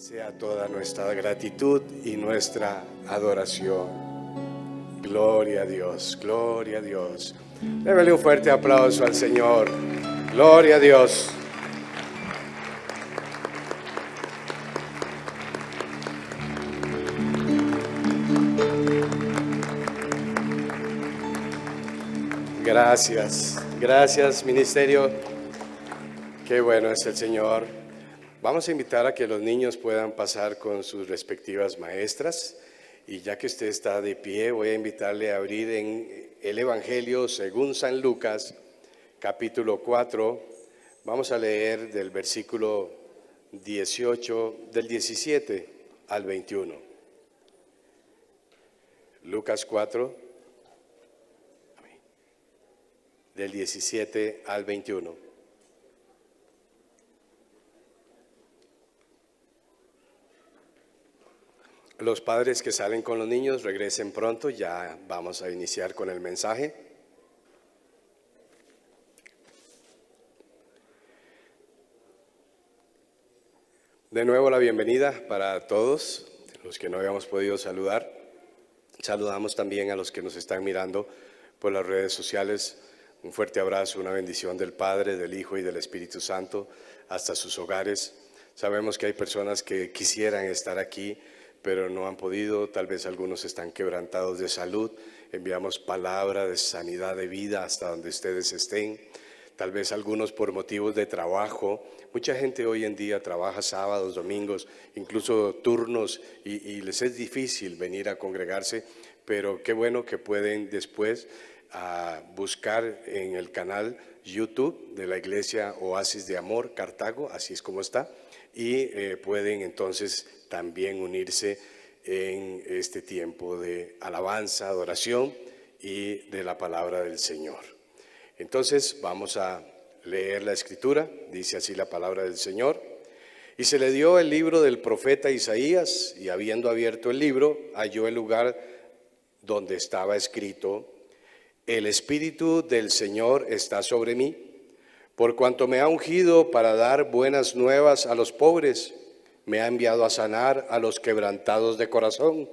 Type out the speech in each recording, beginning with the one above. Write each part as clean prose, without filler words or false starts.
sea toda nuestra gratitud y nuestra adoración. Gloria a Dios, gloria a Dios. Débele un fuerte aplauso al Señor. Gloria a Dios. Gracias, gracias ministerio. Qué bueno es el Señor. Vamos a invitar a que los niños puedan pasar con sus respectivas maestras. Y ya que usted está de pie, voy a invitarle a abrir en el Evangelio según San Lucas, capítulo 4. Vamos a leer del versículo 18, del 17 al 21. Lucas 4, del 17 al 21. Los padres que salen con los niños regresen pronto, ya vamos a iniciar con el mensaje. De nuevo la bienvenida para todos los que no habíamos podido saludar. Saludamos también a los que nos están mirando por las redes sociales. Un fuerte abrazo, una bendición del Padre, del Hijo y del Espíritu Santo hasta sus hogares. Sabemos que hay personas que quisieran estar aquí, pero no han podido. Tal vez algunos están quebrantados de salud. Enviamos palabra de sanidad, de vida hasta donde ustedes estén. Tal vez algunos por motivos de trabajo. Mucha gente hoy en día trabaja sábados, domingos, incluso turnos, y les es difícil venir a congregarse, pero qué bueno que pueden después buscar en el canal YouTube de la Iglesia Oasis de Amor Cartago, así es como está, y pueden entonces también unirse en este tiempo de alabanza, adoración y de la palabra del Señor. Entonces vamos a leer la Escritura, dice así la palabra del Señor. Y se le dio el libro del profeta Isaías, y habiendo abierto el libro, halló el lugar donde estaba escrito: El Espíritu del Señor está sobre mí, por cuanto me ha ungido para dar buenas nuevas a los pobres. Me ha enviado a sanar a los quebrantados de corazón,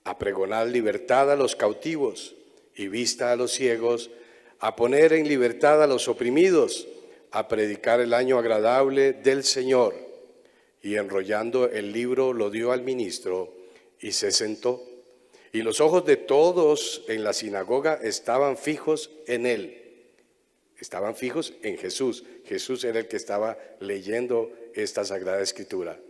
a pregonar libertad a los cautivos y vista a los ciegos, a poner en libertad a los oprimidos, a predicar el año agradable del Señor. Y enrollando el libro lo dio al ministro y se sentó. Y los ojos de todos en la sinagoga estaban fijos en él. Estaban fijos en Jesús. Jesús era el que estaba leyendo esta Sagrada Escritura.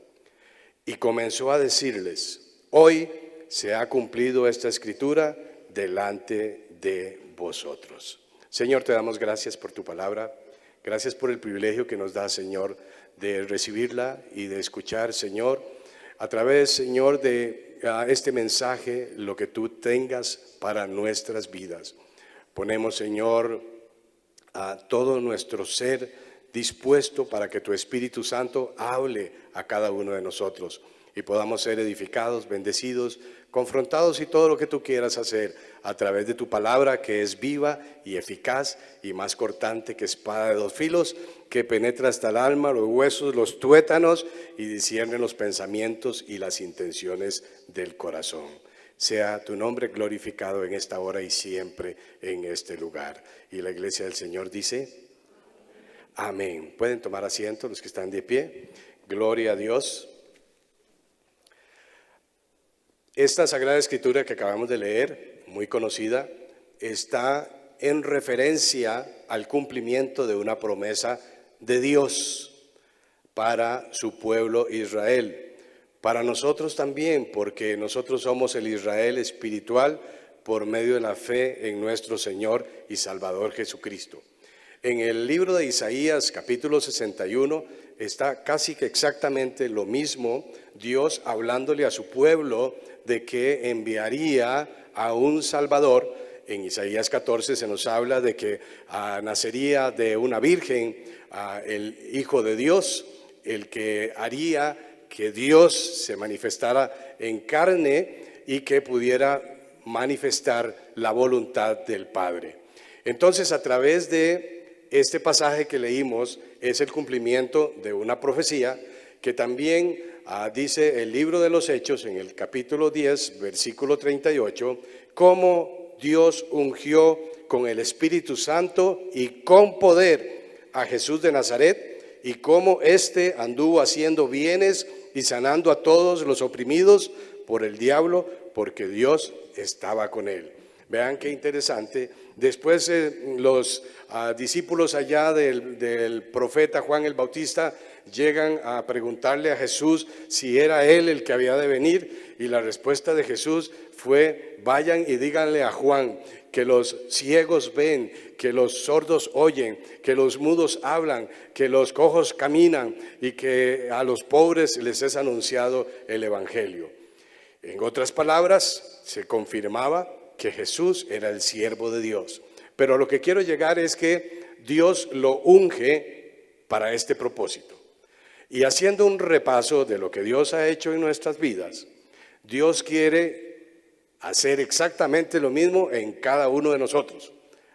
Y comenzó a decirles: hoy se ha cumplido esta Escritura delante de vosotros. Señor, te damos gracias por tu palabra. Gracias por el privilegio que nos da, Señor, de recibirla y de escuchar, Señor, a través, Señor, de este mensaje, lo que tú tengas para nuestras vidas. Ponemos, Señor, a todo nuestro ser dispuesto para que tu Espíritu Santo hable a cada uno de nosotros y podamos ser edificados, bendecidos, confrontados y todo lo que tú quieras hacer a través de tu palabra, que es viva y eficaz y más cortante que espada de dos filos, que penetra hasta el alma, los huesos, los tuétanos y discierne los pensamientos y las intenciones del corazón. Sea tu nombre glorificado en esta hora y siempre en este lugar. Y la iglesia del Señor dice: amén. Pueden tomar asiento los que están de pie. Gloria a Dios. Esta Sagrada Escritura que acabamos de leer, muy conocida, está en referencia al cumplimiento de una promesa de Dios para su pueblo Israel. Para nosotros también, porque nosotros somos el Israel espiritual por medio de la fe en nuestro Señor y Salvador Jesucristo. En el libro de Isaías, capítulo 61, está casi que exactamente lo mismo, Dios hablándole a su pueblo de que enviaría a un Salvador. En Isaías 14 se nos habla de que nacería de una virgen el Hijo de Dios, el que haría que Dios se manifestara en carne y que pudiera manifestar la voluntad del Padre. Entonces, a través de este pasaje que leímos, es el cumplimiento de una profecía que también dice el libro de los Hechos en el capítulo 10, versículo 38, cómo Dios ungió con el Espíritu Santo y con poder a Jesús de Nazaret, y cómo éste anduvo haciendo bienes y sanando a todos los oprimidos por el diablo, porque Dios estaba con él. Vean qué interesante. Después los discípulos allá del profeta Juan el Bautista llegan a preguntarle a Jesús si era él el que había de venir, y la respuesta de Jesús fue: vayan y díganle a Juan que los ciegos ven, que los sordos oyen, que los mudos hablan, que los cojos caminan y que a los pobres les es anunciado el evangelio. En otras palabras, se confirmaba que Jesús era el siervo de Dios. Pero a lo que quiero llegar es que Dios lo unge para este propósito. Y haciendo un repaso de lo que Dios ha hecho en nuestras vidas, Dios quiere hacer exactamente lo mismo en cada uno de nosotros.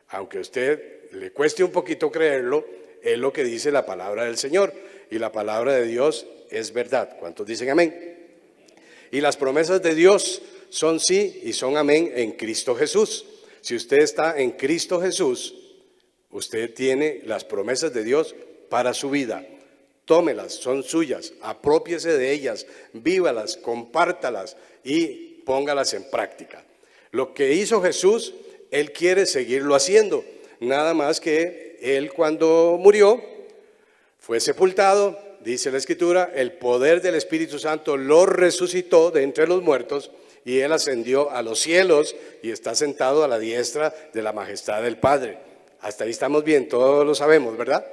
Aunque a usted le cueste un poquito creerlo, es lo que dice la palabra del Señor. Y la palabra de Dios es verdad. ¿Cuántos dicen amén? Y las promesas de Dios son sí y son amén en Cristo Jesús. Si usted está en Cristo Jesús, usted tiene las promesas de Dios para su vida. Tómelas, son suyas, aprópiese de ellas, vívalas, compártalas y póngalas en práctica. Lo que hizo Jesús, Él quiere seguirlo haciendo. Nada más que Él, cuando murió, fue sepultado, dice la Escritura, el poder del Espíritu Santo lo resucitó de entre los muertos, y Él ascendió a los cielos y está sentado a la diestra de la majestad del Padre. Hasta ahí estamos bien, todos lo sabemos, ¿verdad?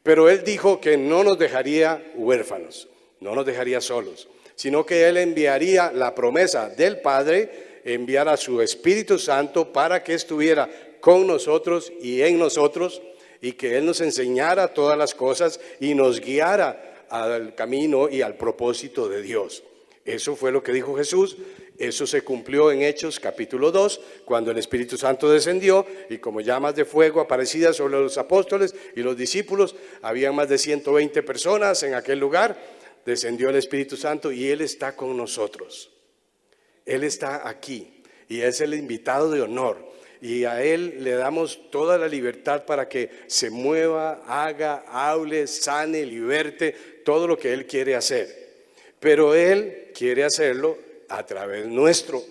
Pero Él dijo que no nos dejaría huérfanos, no nos dejaría solos, sino que Él enviaría la promesa del Padre, enviar a su Espíritu Santo para que estuviera con nosotros y en nosotros, y que Él nos enseñara todas las cosas y nos guiara al camino y al propósito de Dios. Eso fue lo que dijo Jesús. Eso se cumplió en Hechos capítulo 2, cuando el Espíritu Santo descendió y como llamas de fuego aparecidas sobre los apóstoles y los discípulos, había más de 120 personas en aquel lugar. Descendió el Espíritu Santo y Él está con nosotros. Él está aquí y es el invitado de honor, y a Él le damos toda la libertad para que se mueva, haga, hable, sane, liberte, todo lo que Él quiere hacer. Pero Él quiere hacerlo a través nuestro.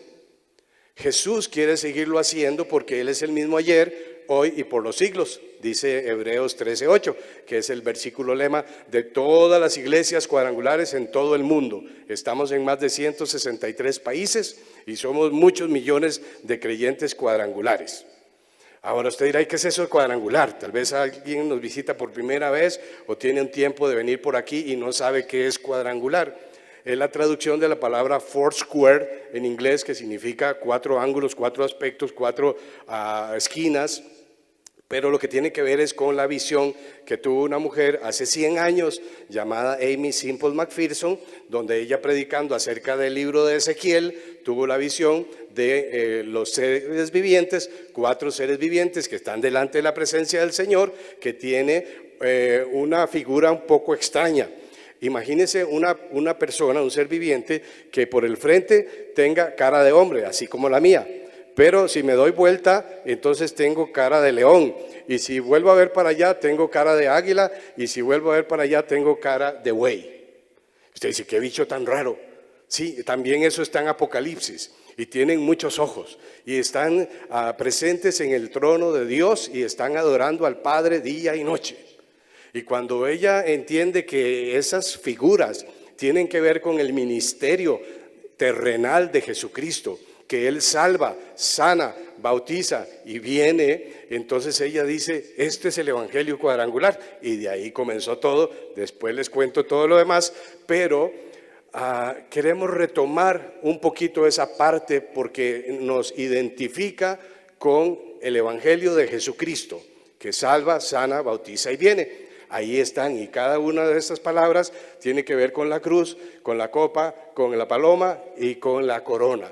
Jesús quiere seguirlo haciendo porque Él es el mismo ayer, hoy y por los siglos, dice Hebreos 13:8, que es el versículo lema de todas las iglesias cuadrangulares en todo el mundo. Estamos en más de 163 países y somos muchos millones de creyentes cuadrangulares. Ahora usted dirá: ¿y qué es eso de cuadrangular? Tal vez alguien nos visita por primera vez o tiene un tiempo de venir por aquí y no sabe qué es cuadrangular. Es la traducción de la palabra foursquare en inglés, que significa 4 ángulos, 4 aspectos, 4 esquinas. Pero lo que tiene que ver es con la visión que tuvo una mujer hace 100 años llamada Amy Simple McPherson, donde ella, predicando acerca del libro de Ezequiel, tuvo la visión de los seres vivientes, 4 seres vivientes que están delante de la presencia del Señor, que tiene una figura un poco extraña. Imagínense una persona, un ser viviente, que por el frente tenga cara de hombre, así como la mía. Pero si me doy vuelta, entonces tengo cara de león. Y si vuelvo a ver para allá, tengo cara de águila. Y si vuelvo a ver para allá, tengo cara de buey. Usted dice: ¿qué bicho tan raro? Sí, también eso está en Apocalipsis. Y tienen muchos ojos. Y están presentes en el trono de Dios y están adorando al Padre día y noche. Y cuando ella entiende que esas figuras tienen que ver con el ministerio terrenal de Jesucristo, que Él salva, sana, bautiza y viene, entonces ella dice: este es el evangelio cuadrangular. Y de ahí comenzó todo. Después les cuento todo lo demás, pero queremos retomar un poquito esa parte porque nos identifica con el evangelio de Jesucristo, que salva, sana, bautiza y viene. Ahí están, y cada una de estas palabras tiene que ver con la cruz, con la copa, con la paloma y con la corona.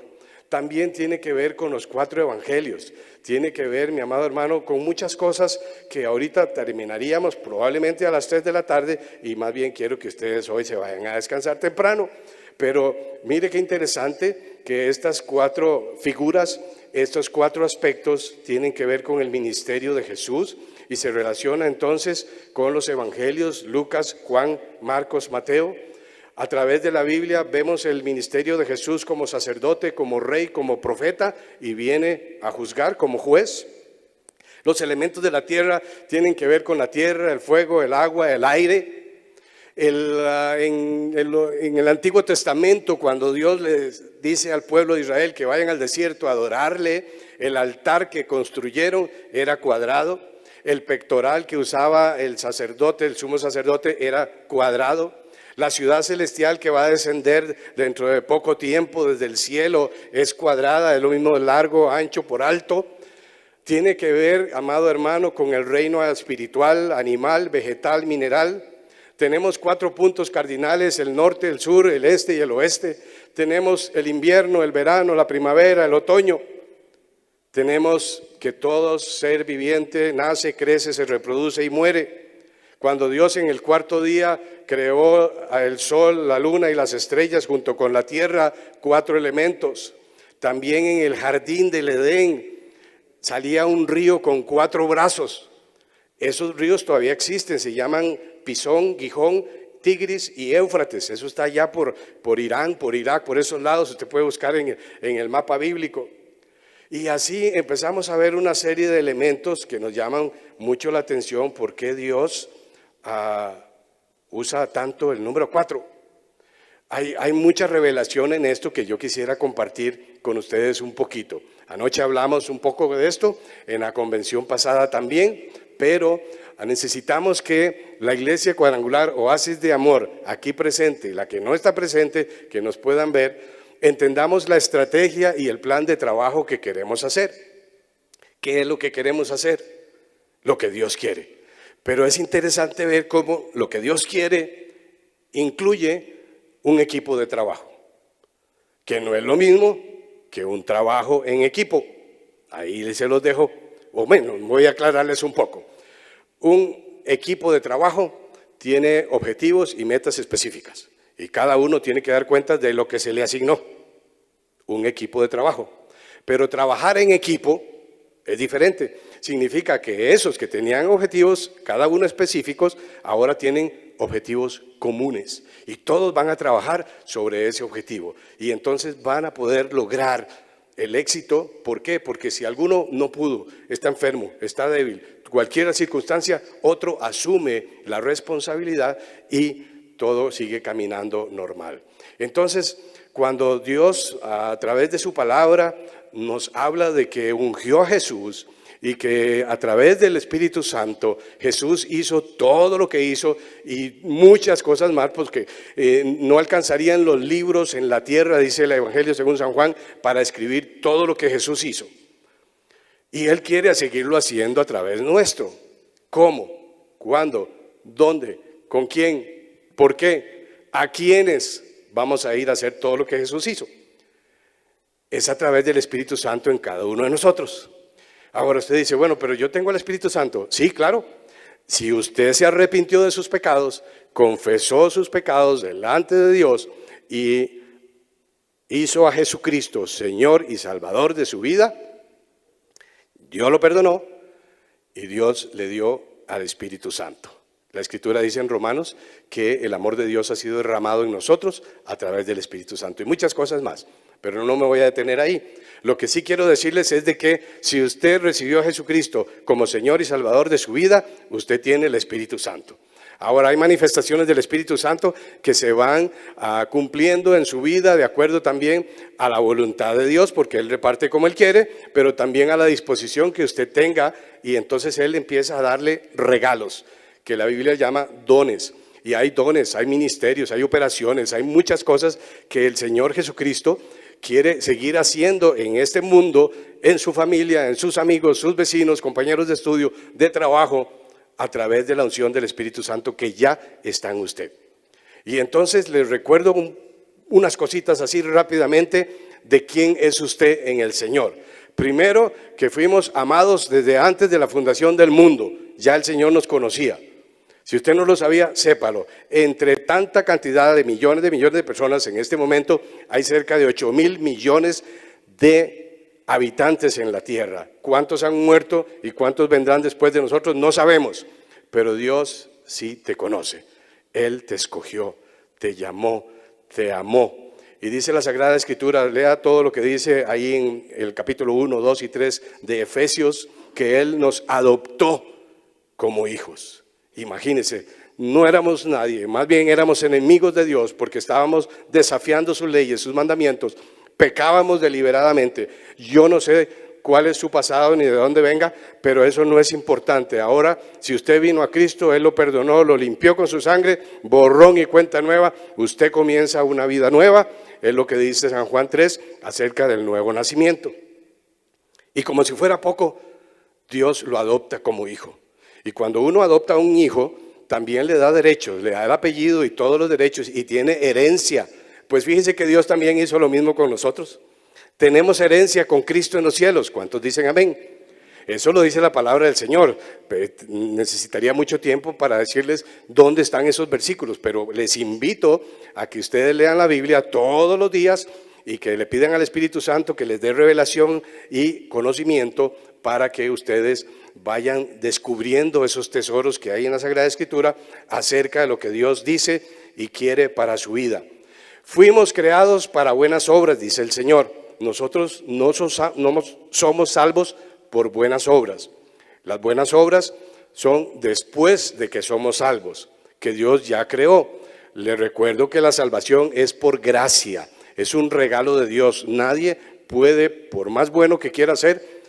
también tiene que ver con los 4 evangelios. Tiene que ver, mi amado hermano, con muchas cosas que ahorita terminaríamos probablemente a las 3 de la tarde y más bien quiero que ustedes hoy se vayan a descansar temprano. Pero mire qué interesante que estas 4 figuras, estos 4 aspectos tienen que ver con el ministerio de Jesús y se relaciona entonces con los evangelios, Lucas, Juan, Marcos, Mateo. A través de la Biblia vemos el ministerio de Jesús como sacerdote, como rey, como profeta y viene a juzgar como juez. Los elementos de la tierra tienen que ver con la tierra, el fuego, el agua, el aire. En el Antiguo Testamento, cuando Dios les dice al pueblo de Israel que vayan al desierto a adorarle, el altar que construyeron era cuadrado, el pectoral que usaba el sacerdote, el sumo sacerdote, era cuadrado. La ciudad celestial que va a descender dentro de poco tiempo desde el cielo es cuadrada, es lo mismo de largo, ancho, por alto. Tiene que ver, amado hermano, con el reino espiritual, animal, vegetal, mineral. Tenemos 4 puntos cardinales: el norte, el sur, el este y el oeste. Tenemos el invierno, el verano, la primavera, el otoño. Tenemos que todo ser viviente nace, crece, se reproduce y muere. Cuando Dios en el 4.º día creó el sol, la luna y las estrellas junto con la tierra, 4 elementos. También en el jardín del Edén salía un río con 4 brazos. Esos ríos todavía existen, se llaman Pisón, Gijón, Tigris y Éufrates. Eso está allá por Irán, por Irak, por esos lados. Usted puede buscar en el mapa bíblico. Y así empezamos a ver una serie de elementos que nos llaman mucho la atención. ¿Por qué Dios usa tanto el número 4? Hay mucha revelación en esto que yo quisiera compartir con ustedes un poquito. Anoche hablamos un poco de esto, en la convención pasada también, pero necesitamos que la iglesia cuadrangular Oasis de Amor, aquí presente, la que no está presente, que nos puedan ver, entendamos la estrategia y el plan de trabajo que queremos hacer. ¿Qué es lo que queremos hacer? Lo que Dios quiere. Pero es interesante ver cómo lo que Dios quiere incluye un equipo de trabajo, que no es lo mismo que un trabajo en equipo. Ahí se los dejo, o bueno, voy a aclararles un poco. Un equipo de trabajo tiene objetivos y metas específicas y cada uno tiene que dar cuenta de lo que se le asignó. Un equipo de trabajo. Pero trabajar en equipo es diferente. Significa que esos que tenían objetivos, cada uno específicos, ahora tienen objetivos comunes y todos van a trabajar sobre ese objetivo y entonces van a poder lograr el éxito. ¿Por qué? Porque si alguno no pudo, está enfermo, está débil, cualquier circunstancia, otro asume la responsabilidad y todo sigue caminando normal. Entonces, cuando Dios a través de su palabra nos habla de que ungió a Jesús y que a través del Espíritu Santo Jesús hizo todo lo que hizo y muchas cosas más, porque no alcanzarían los libros en la tierra, dice el Evangelio según San Juan, para escribir todo lo que Jesús hizo. Y Él quiere seguirlo haciendo a través nuestro. ¿Cómo? ¿Cuándo? ¿Dónde? ¿Con quién? ¿Por qué? ¿A quiénes vamos a ir a hacer todo lo que Jesús hizo? Es a través del Espíritu Santo en cada uno de nosotros. Ahora usted dice, bueno, pero yo tengo el Espíritu Santo. Sí, claro. Si usted se arrepintió de sus pecados, confesó sus pecados delante de Dios y hizo a Jesucristo Señor y Salvador de su vida, Dios lo perdonó y Dios le dio al Espíritu Santo. La Escritura dice en Romanos que el amor de Dios ha sido derramado en nosotros a través del Espíritu Santo y muchas cosas más, pero no me voy a detener ahí. Lo que sí quiero decirles es de que si usted recibió a Jesucristo como Señor y Salvador de su vida, usted tiene el Espíritu Santo. Ahora hay manifestaciones del Espíritu Santo que se van cumpliendo en su vida de acuerdo también a la voluntad de Dios, porque Él reparte como Él quiere, pero también a la disposición que usted tenga y entonces Él empieza a darle regalos, que la Biblia llama dones. Y hay dones, hay ministerios, hay operaciones, hay muchas cosas que el Señor Jesucristo quiere seguir haciendo en este mundo, en su familia, en sus amigos, sus vecinos, compañeros de estudio, de trabajo, a través de la unción del Espíritu Santo que ya está en usted. Y entonces les recuerdo unas cositas así rápidamente de quién es usted en el Señor. Primero, que fuimos amados desde antes de la fundación del mundo. Ya el Señor nos conocía. Si usted no lo sabía, sépalo. Entre tanta cantidad de millones de personas en este momento, hay cerca de 8.000 millones de habitantes en la tierra. ¿Cuántos han muerto y cuántos vendrán después de nosotros? No sabemos, pero Dios sí te conoce. Él te escogió, te llamó, te amó. Y dice la Sagrada Escritura, lea todo lo que dice ahí en el capítulo 1, 2 y 3 de Efesios, que Él nos adoptó como hijos. Imagínense, no éramos nadie, más bien éramos enemigos de Dios porque estábamos desafiando sus leyes, sus mandamientos, pecábamos deliberadamente. Yo no sé cuál es su pasado ni de dónde venga, pero eso no es importante. Ahora, si usted vino a Cristo, Él lo perdonó, lo limpió con su sangre, borrón y cuenta nueva, usted comienza una vida nueva. Es lo que dice San Juan 3 acerca del nuevo nacimiento. Y como si fuera poco, Dios lo adopta como hijo. Y cuando uno adopta a un hijo, también le da derechos, le da el apellido y todos los derechos y tiene herencia. Pues fíjense que Dios también hizo lo mismo con nosotros. Tenemos herencia con Cristo en los cielos. ¿Cuántos dicen amén? Eso lo dice la palabra del Señor. Necesitaría mucho tiempo para decirles dónde están esos versículos, pero les invito a que ustedes lean la Biblia todos los días y que le pidan al Espíritu Santo que les dé revelación y conocimiento para que ustedes vayan descubriendo esos tesoros que hay en la Sagrada Escritura acerca de lo que Dios dice y quiere para su vida. Fuimos creados para buenas obras, dice el Señor. Nosotros no somos salvos por buenas obras. Las buenas obras son después de que somos salvos, que Dios ya creó. Les recuerdo que la salvación es por gracia, es un regalo de Dios. Nadie puede, por más bueno que quiera ser,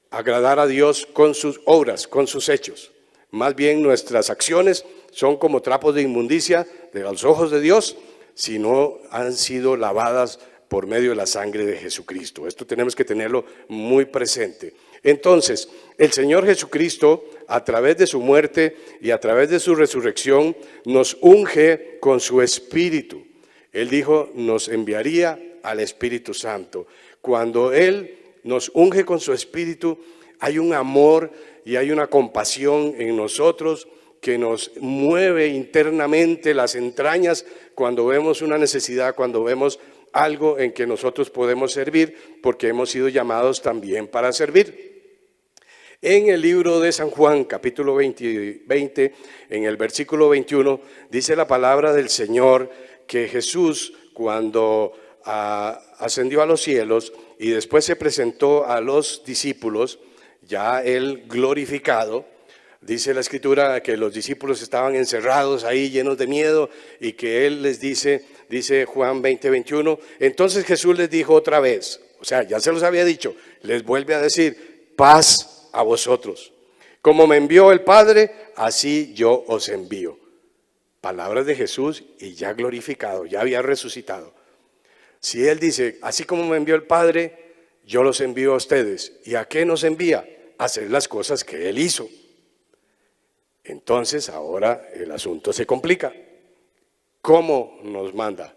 agradar a Dios con sus obras, con sus hechos. Más bien nuestras acciones son como trapos de inmundicia de los ojos de Dios si no han sido lavadas por medio de la sangre de Jesucristo. Esto tenemos que tenerlo muy presente. Entonces, el Señor Jesucristo, a través de su muerte y a través de su resurrección, nos unge con su Espíritu. Él dijo, nos enviaría al Espíritu Santo. Cuando Él nos unge con su Espíritu, hay un amor y hay una compasión en nosotros que nos mueve internamente las entrañas cuando vemos una necesidad, cuando vemos algo en que nosotros podemos servir, porque hemos sido llamados también para servir. En el libro de San Juan, capítulo 20, en el versículo 21, dice la palabra del Señor que Jesús, cuando ascendió a los cielos y después se presentó a los discípulos, ya Él glorificado, dice la Escritura que los discípulos estaban encerrados ahí llenos de miedo y que Él les dice Juan 20, 21, entonces Jesús les dijo otra vez, o sea, ya se los había dicho, les vuelve a decir, paz a vosotros. Como me envió el Padre, así yo os envío. Palabras de Jesús y ya glorificado, ya había resucitado. Si Él dice, así como me envió el Padre, yo los envío a ustedes. ¿Y a qué nos envía? A hacer las cosas que Él hizo. Entonces ahora el asunto se complica. ¿Cómo nos manda?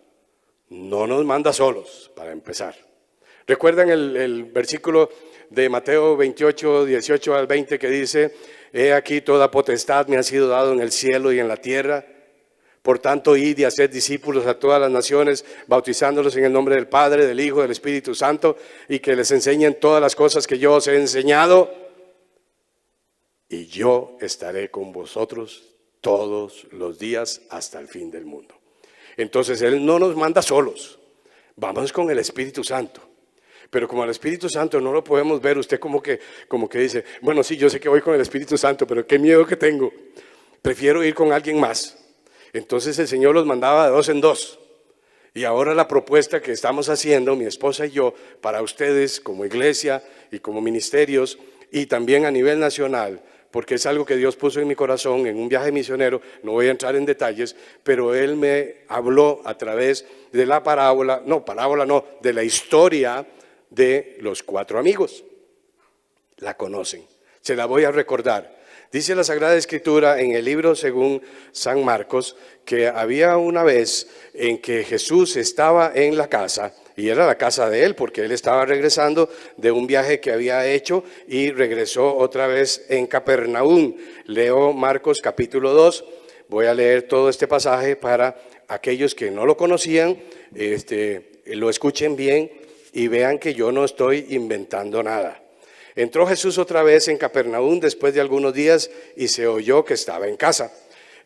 No nos manda solos, para empezar. ¿Recuerdan el versículo de Mateo 28, 18 al 20 que dice, he aquí toda potestad me ha sido dado en el cielo y en la tierra? Por tanto, id y haced discípulos a todas las naciones, bautizándolos en el nombre del Padre, del Hijo, del Espíritu Santo, y que les enseñen todas las cosas que yo os he enseñado. Y yo estaré con vosotros todos los días hasta el fin del mundo. Entonces Él no nos manda solos, vamos con el Espíritu Santo. Pero como el Espíritu Santo no lo podemos ver, usted como que dice, bueno, sí, yo sé que voy con el Espíritu Santo, pero qué miedo que tengo. Prefiero ir con alguien más. Entonces el Señor los mandaba de dos en dos. Y ahora la propuesta que estamos haciendo, mi esposa y yo, para ustedes como iglesia y como ministerios y también a nivel nacional, porque es algo que Dios puso en mi corazón en un viaje misionero, no voy a entrar en detalles, pero Él me habló a través de la de la historia de los 4 amigos. La conocen, se la voy a recordar. Dice la Sagrada Escritura en el libro según San Marcos que había una vez en que Jesús estaba en la casa, y era la casa de él porque él estaba regresando de un viaje que había hecho y regresó otra vez en Capernaum. Leo Marcos capítulo 2, voy a leer todo este pasaje para aquellos que no lo conocían, lo escuchen bien y vean que yo no estoy inventando nada. Entró Jesús otra vez en Capernaum después de algunos días y se oyó que estaba en casa.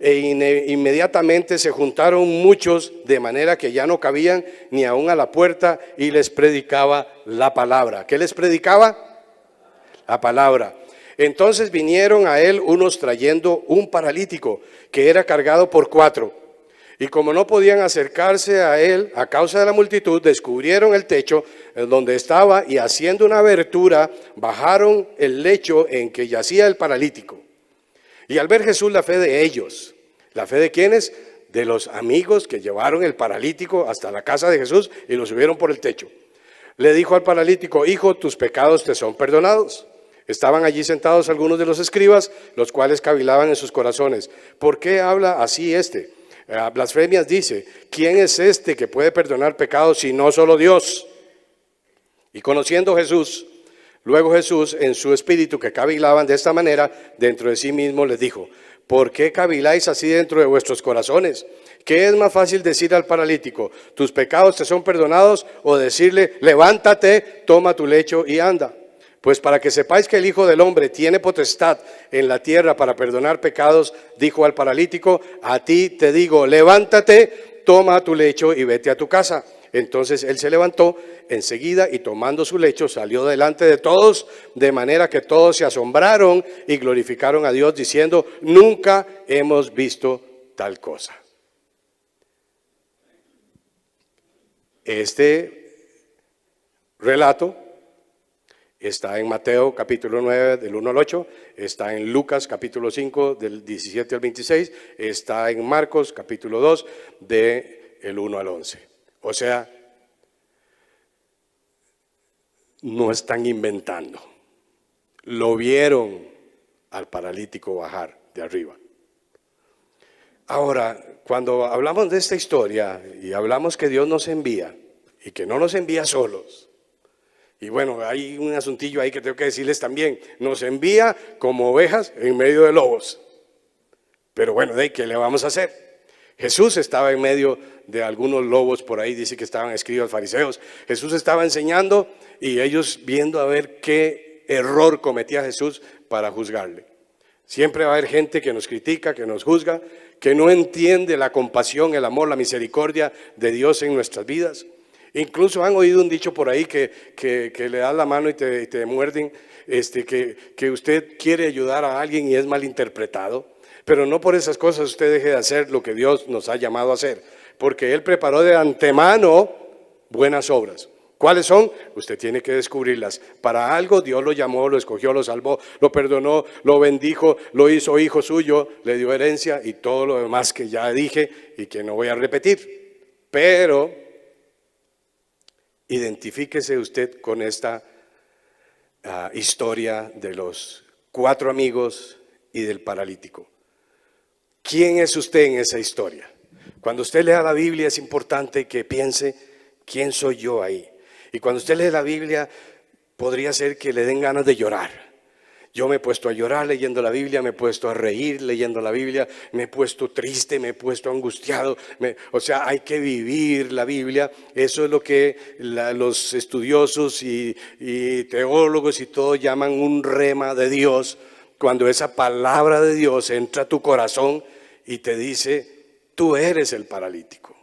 Inmediatamente se juntaron muchos de manera que ya no cabían ni aún a la puerta y les predicaba la palabra. ¿Qué les predicaba? La palabra. Entonces vinieron a él unos trayendo un paralítico que era cargado por 4. Y como no podían acercarse a él a causa de la multitud, descubrieron el techo donde estaba y haciendo una abertura, bajaron el lecho en que yacía el paralítico. Y al ver Jesús la fe de ellos, ¿la fe de quiénes? De los amigos que llevaron el paralítico hasta la casa de Jesús y lo subieron por el techo. Le dijo al paralítico: hijo, tus pecados te son perdonados. Estaban allí sentados algunos de los escribas, los cuales cavilaban en sus corazones: ¿por qué habla así este? Blasfemias dice: ¿quién es este que puede perdonar pecados si no solo Dios? Y conociendo Jesús, luego Jesús en su espíritu que cavilaban de esta manera, dentro de sí mismo les dijo: ¿por qué caviláis así dentro de vuestros corazones? ¿Qué es más fácil decir al paralítico: tus pecados te son perdonados, o decirle: levántate, toma tu lecho y anda? Pues para que sepáis que el Hijo del Hombre tiene potestad en la tierra para perdonar pecados, dijo al paralítico: a ti te digo, levántate, toma tu lecho y vete a tu casa. Entonces él se levantó enseguida y tomando su lecho salió delante de todos, de manera que todos se asombraron y glorificaron a Dios diciendo: nunca hemos visto tal cosa. Este relato está en Mateo capítulo 9 del 1 al 8, está en Lucas capítulo 5 del 17 al 26, está en Marcos capítulo 2 del 1 al 11. O sea, no están inventando. Lo vieron al paralítico bajar de arriba. Ahora, cuando hablamos de esta historia y hablamos que Dios nos envía y que no nos envía solos, y bueno, hay un asuntillo ahí que tengo que decirles también: nos envía como ovejas en medio de lobos. Pero bueno, ¿qué le vamos a hacer? Jesús estaba en medio de algunos lobos por ahí, dice que estaban escribas fariseos. Jesús estaba enseñando y ellos viendo a ver qué error cometía Jesús para juzgarle. Siempre va a haber gente que nos critica, que nos juzga, que no entiende la compasión, el amor, la misericordia de Dios en nuestras vidas. Incluso han oído un dicho por ahí que le das la mano y te muerden, que usted quiere ayudar a alguien y es malinterpretado. Pero no por esas cosas usted deje de hacer lo que Dios nos ha llamado a hacer, porque Él preparó de antemano buenas obras. ¿Cuáles son? Usted tiene que descubrirlas. Para algo Dios lo llamó, lo escogió, lo salvó, lo perdonó, lo bendijo, lo hizo hijo suyo, le dio herencia y todo lo demás que ya dije y que no voy a repetir. Pero identifíquese usted con esta historia de los 4 amigos y del paralítico. ¿Quién es usted en esa historia? Cuando usted lea la Biblia es importante que piense: ¿quién soy yo ahí? Y cuando usted lee la Biblia podría ser que le den ganas de llorar. Yo me he puesto a llorar leyendo la Biblia, me he puesto a reír leyendo la Biblia, me he puesto triste, me he puesto angustiado. O sea, hay que vivir la Biblia. Eso es lo que los estudiosos y teólogos y todo llaman un rema de Dios. Cuando esa palabra de Dios entra a tu corazón y te dice: tú eres el paralítico.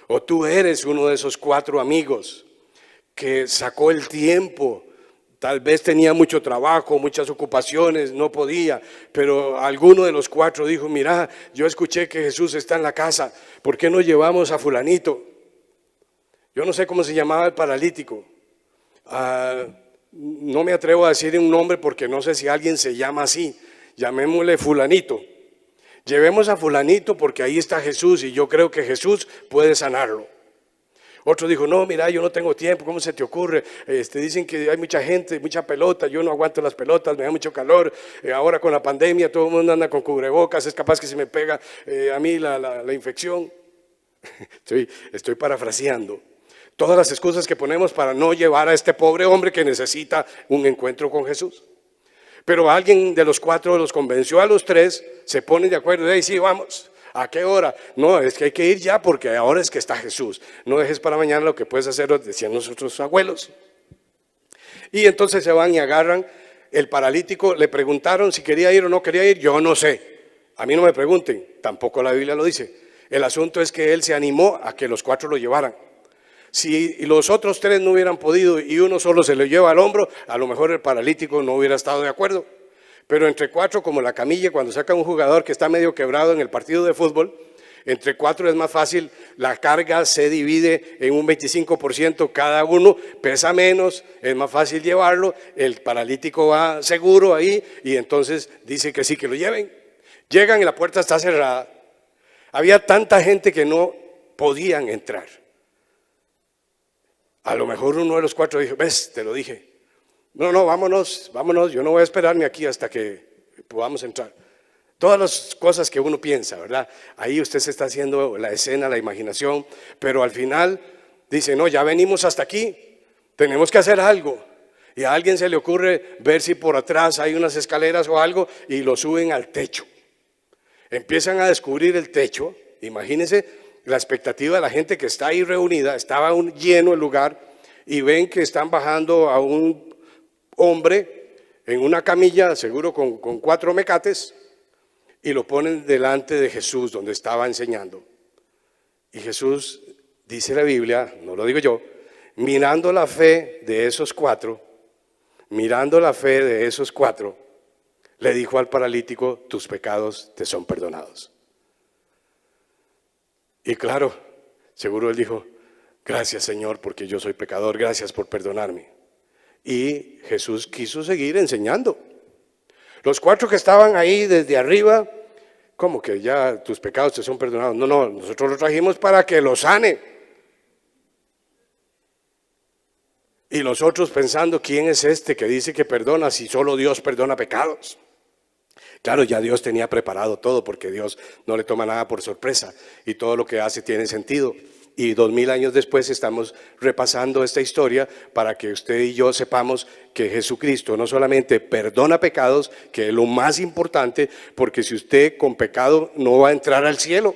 O tú eres uno de esos 4 amigos que sacó el tiempo. Tal vez tenía mucho trabajo, muchas ocupaciones, no podía, pero alguno de los 4 dijo: mira, yo escuché que Jesús está en la casa, ¿por qué no llevamos a fulanito? Yo no sé cómo se llamaba el paralítico. No me atrevo a decir un nombre porque no sé si alguien se llama así. Llamémosle fulanito. Llevemos a fulanito porque ahí está Jesús y yo creo que Jesús puede sanarlo. Otro dijo, no, mira, yo no tengo tiempo, ¿cómo se te ocurre? Dicen que hay mucha gente, mucha pelota, yo no aguanto las pelotas, me da mucho calor. Ahora con la pandemia todo el mundo anda con cubrebocas, es capaz que se me pega a mí la infección. Estoy parafraseando. Todas las excusas que ponemos para no llevar a este pobre hombre que necesita un encuentro con Jesús. Pero alguien de los cuatro los convenció a los tres, se ponen de acuerdo, y ahí sí, vamos. ¿A qué hora? No, es que hay que ir ya porque ahora es que está Jesús. No dejes para mañana lo que puedes hacer, decían nuestros abuelos. Y entonces se van y agarran el paralítico, le preguntaron si quería ir o no quería ir, yo no sé. A mí no me pregunten, tampoco la Biblia lo dice. El asunto es que él se animó a que los cuatro lo llevaran. Si los otros tres no hubieran podido y uno solo se lo lleva al hombro, a lo mejor el paralítico no hubiera estado de acuerdo. Pero entre cuatro, como la camilla, cuando saca un jugador que está medio quebrado en el partido de fútbol, entre cuatro es más fácil, la carga se divide en un 25% cada uno, pesa menos, es más fácil llevarlo, el paralítico va seguro ahí y entonces dice que sí, que lo lleven. Llegan y la puerta está cerrada. Había tanta gente que no podían entrar. A lo mejor uno de los cuatro dijo, ves, te lo dije. No, vámonos, yo no voy a esperar ni aquí hasta que podamos entrar. Todas las cosas que uno piensa, ¿verdad? Ahí usted se está haciendo la escena, la imaginación, pero al final dice, no, ya venimos hasta aquí, tenemos que hacer algo. Y a alguien se le ocurre ver si por atrás hay unas escaleras o algo y lo suben al techo. Empiezan a descubrir el techo, imagínense la expectativa de la gente que está ahí reunida, estaba lleno el lugar y ven que están bajando a un hombre en una camilla, seguro con 4 mecates, y lo ponen delante de Jesús donde estaba enseñando. Y Jesús, dice la Biblia, no lo digo yo, mirando la fe de esos cuatro, le dijo al paralítico, tus pecados te son perdonados. Y claro, seguro él dijo, gracias Señor porque yo soy pecador, gracias por perdonarme. Y Jesús quiso seguir enseñando. Los cuatro que estaban ahí desde arriba, ¿cómo que ya tus pecados te son perdonados? No, nosotros lo trajimos para que lo sane. Y los otros pensando, ¿quién es este que dice que perdona si solo Dios perdona pecados? Claro, ya Dios tenía preparado todo porque Dios no le toma nada por sorpresa y todo lo que hace tiene sentido. Y 2000 años después estamos repasando esta historia para que usted y yo sepamos que Jesucristo no solamente perdona pecados, que es lo más importante, porque si usted con pecado no va a entrar al cielo.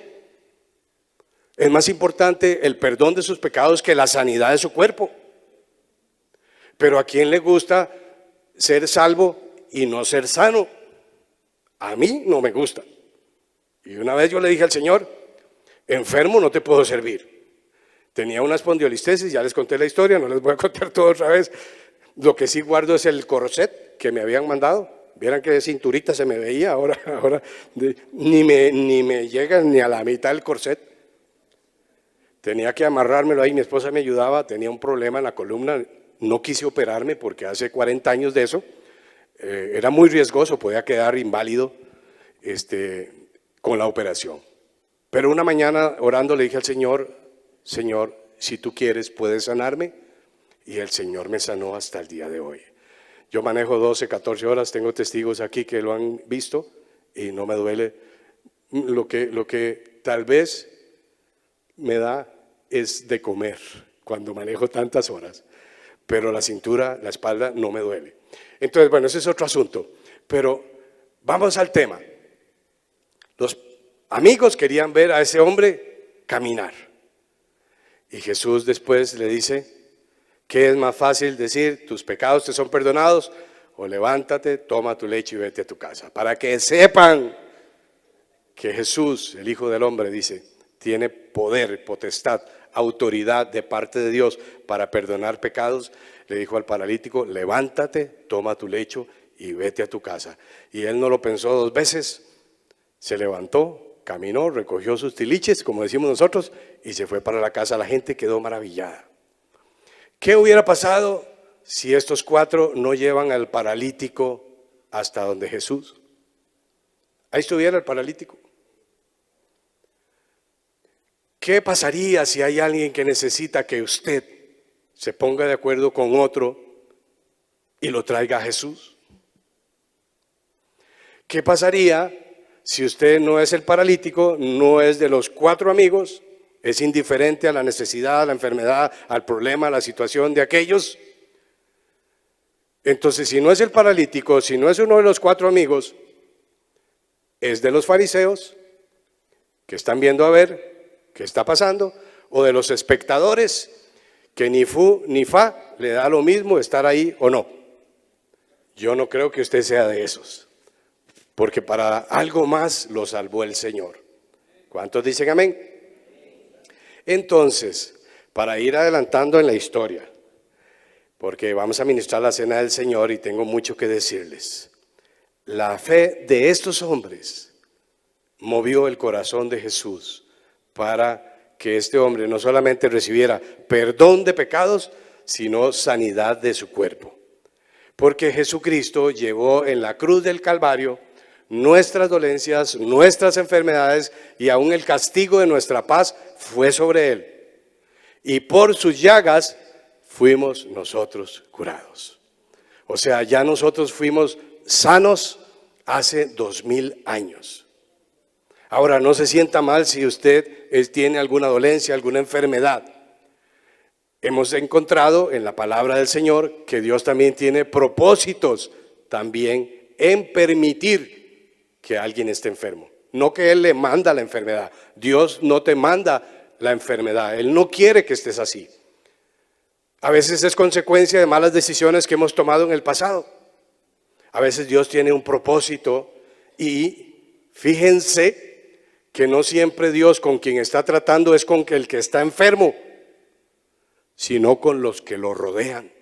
Es más importante el perdón de sus pecados que la sanidad de su cuerpo. Pero ¿a quién le gusta ser salvo y no ser sano? A mí no me gusta. Y una vez yo le dije al Señor, enfermo no te puedo servir. Tenía una espondilistitis, ya les conté la historia, no les voy a contar todo otra vez. Lo que sí guardo es el corset que me habían mandado. Vieran qué cinturita se me veía, ahora ni me llega ni a la mitad del corset. Tenía que amarrármelo ahí, mi esposa me ayudaba, tenía un problema en la columna, no quise operarme porque hace 40 años de eso. Era muy riesgoso, podía quedar inválido con la operación. Pero una mañana orando le dije al Señor, Señor, si tú quieres puedes sanarme, y el Señor me sanó hasta el día de hoy. Yo manejo 12, 14 horas, tengo testigos aquí que lo han visto y no me duele. Lo que tal vez me da es de comer cuando manejo tantas horas, pero la cintura, la espalda no me duele. Entonces, bueno, ese es otro asunto, pero vamos al tema. Los amigos querían ver a ese hombre caminar. Y Jesús después le dice, ¿qué es más fácil decir? ¿Tus pecados te son perdonados? O levántate, toma tu lecho y vete a tu casa. Para que sepan que Jesús, el Hijo del Hombre, dice, tiene poder, potestad, autoridad de parte de Dios para perdonar pecados. Le dijo al paralítico, levántate, toma tu lecho y vete a tu casa. Y él no lo pensó 2 veces, se levantó, caminó, recogió sus tiliches, como decimos nosotros, y se fue para la casa. La gente quedó maravillada. ¿Qué hubiera pasado si estos 4 no llevan al paralítico hasta donde Jesús? Ahí estuviera el paralítico. ¿Qué pasaría si hay alguien que necesita que usted se ponga de acuerdo con otro y lo traiga a Jesús? ¿Qué pasaría si usted no es el paralítico, no es de los 4 amigos, es indiferente a la necesidad, a la enfermedad, al problema, a la situación de aquellos? Entonces, si no es el paralítico, si no es uno de los 4 amigos, es de los fariseos que están viendo a ver qué está pasando, o de los espectadores que ni fu ni fa le da lo mismo estar ahí o no. Yo no creo que usted sea de esos, porque para algo más lo salvó el Señor. ¿Cuántos dicen amén? Entonces, para ir adelantando en la historia, porque vamos a ministrar la cena del Señor y tengo mucho que decirles. La fe de estos hombres movió el corazón de Jesús para que este hombre no solamente recibiera perdón de pecados, sino sanidad de su cuerpo. Porque Jesucristo llevó en la cruz del Calvario nuestras dolencias, nuestras enfermedades, y aún el castigo de nuestra paz fue sobre él. Y por sus llagas fuimos nosotros curados. O sea, ya nosotros fuimos sanos hace 2000 años. Ahora, no se sienta mal si usted tiene alguna dolencia, alguna enfermedad. Hemos encontrado en la palabra del Señor que Dios también tiene propósitos también en permitir que alguien esté enfermo. No que Él le manda la enfermedad. Dios no te manda la enfermedad. Él no quiere que estés así. A veces es consecuencia de malas decisiones que hemos tomado en el pasado. A veces Dios tiene un propósito y fíjense que no siempre Dios con quien está tratando es con el que está enfermo, sino con los que lo rodean.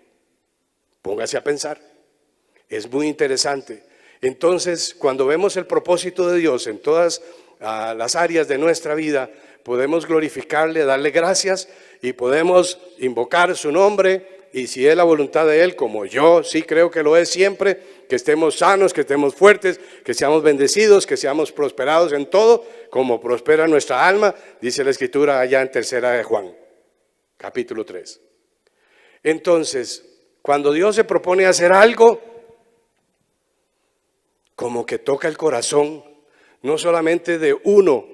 Póngase a pensar. Es muy interesante. Entonces, cuando vemos el propósito de Dios en todas las áreas de nuestra vida, podemos glorificarle, darle gracias y podemos invocar su nombre. Y si es la voluntad de Él, como yo sí creo que lo es siempre, que estemos sanos, que estemos fuertes, que seamos bendecidos, que seamos prosperados en todo, como prospera nuestra alma, dice la Escritura allá en 3 de Juan, capítulo 3. Entonces, cuando Dios se propone hacer algo, como que toca el corazón, no solamente de uno,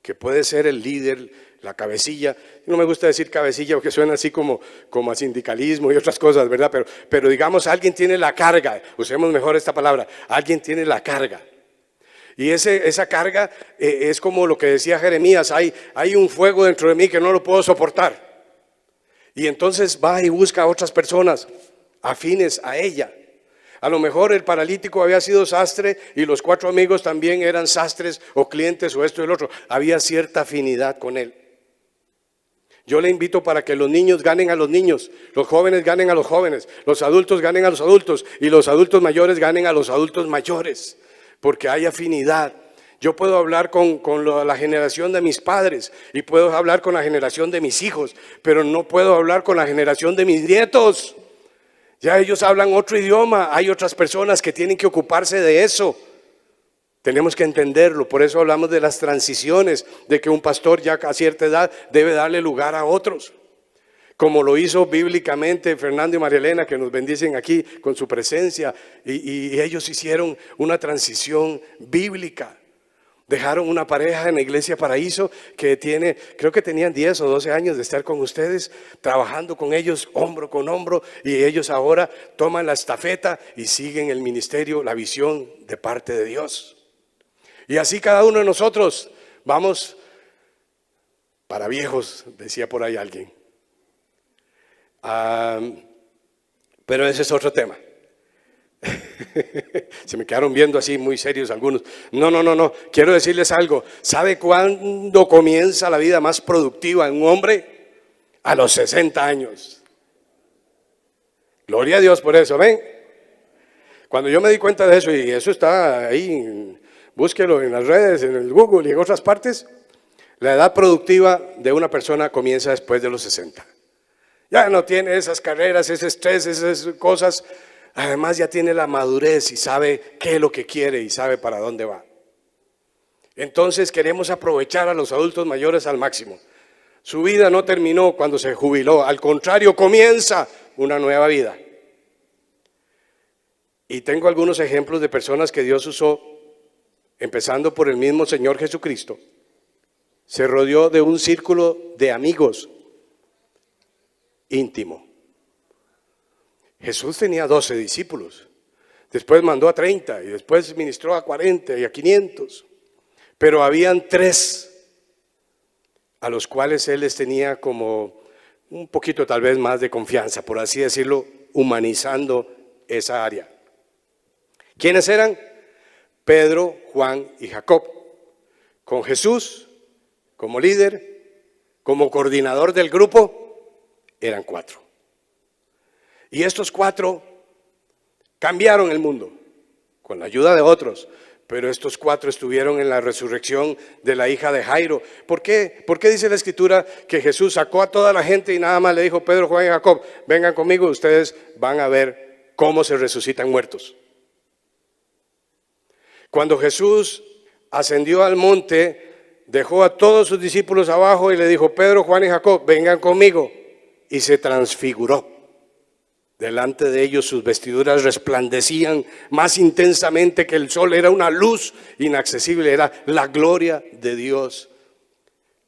que puede ser el líder, la cabecilla. No me gusta decir cabecilla porque suena así como a sindicalismo y otras cosas, ¿verdad? Pero digamos, alguien tiene la carga, usemos mejor esta palabra, alguien tiene la carga. Y esa carga es como lo que decía Jeremías, hay un fuego dentro de mí que no lo puedo soportar. Y entonces va y busca a otras personas afines a ella. A lo mejor el paralítico había sido sastre y los 4 amigos también eran sastres o clientes o esto y el otro. Había cierta afinidad con él. Yo le invito para que los niños ganen a los niños, los jóvenes ganen a los jóvenes, los adultos ganen a los adultos y los adultos mayores ganen a los adultos mayores, porque hay afinidad. Yo puedo hablar con la generación de mis padres y puedo hablar con la generación de mis hijos, pero no puedo hablar con la generación de mis nietos. Ya ellos hablan otro idioma, hay otras personas que tienen que ocuparse de eso. Tenemos que entenderlo, por eso hablamos de las transiciones, de que un pastor ya a cierta edad debe darle lugar a otros. Como lo hizo bíblicamente Fernando y María Elena, que nos bendicen aquí con su presencia, y ellos hicieron una transición bíblica. Dejaron una pareja en la Iglesia Paraíso que creo que tenían 10 o 12 años de estar con ustedes, trabajando con ellos hombro con hombro, y ellos ahora toman la estafeta y siguen el ministerio, la visión de parte de Dios. Y así cada uno de nosotros vamos para viejos, decía por ahí alguien. Pero ese es otro tema. Se me quedaron viendo así muy serios algunos. No, quiero decirles algo. ¿Sabe cuándo comienza la vida más productiva en un hombre? A los 60 años. Gloria a Dios por eso, ¿ven? Cuando yo me di cuenta de eso, y eso está ahí, búsquelo en las redes, en el Google y en otras partes, la edad productiva de una persona comienza después de los 60. Ya no tiene esas carreras, ese estrés, esas cosas. Además ya tiene la madurez y sabe qué es lo que quiere y sabe para dónde va. Entonces queremos aprovechar a los adultos mayores al máximo. Su vida no terminó cuando se jubiló, al contrario, comienza una nueva vida. Y tengo algunos ejemplos de personas que Dios usó, empezando por el mismo Señor Jesucristo. Se rodeó de un círculo de amigos íntimo. Jesús tenía 12 discípulos, después mandó a 30 y después ministró a 40 y a 500. Pero habían 3 a los cuales Él les tenía como un poquito tal vez más de confianza, por así decirlo, humanizando esa área. ¿Quiénes eran? Pedro, Juan y Jacob. Con Jesús como líder, como coordinador del grupo, eran 4. Y estos 4 cambiaron el mundo con la ayuda de otros. Pero estos 4 estuvieron en la resurrección de la hija de Jairo. ¿Por qué? ¿Por qué dice la Escritura que Jesús sacó a toda la gente y nada más le dijo, Pedro, Juan y Jacob, vengan conmigo, ustedes van a ver cómo se resucitan muertos? Cuando Jesús ascendió al monte, dejó a todos sus discípulos abajo y le dijo, Pedro, Juan y Jacob, vengan conmigo. Y se transfiguró. Delante de ellos sus vestiduras resplandecían más intensamente que el sol. Era una luz inaccesible, era la gloria de Dios,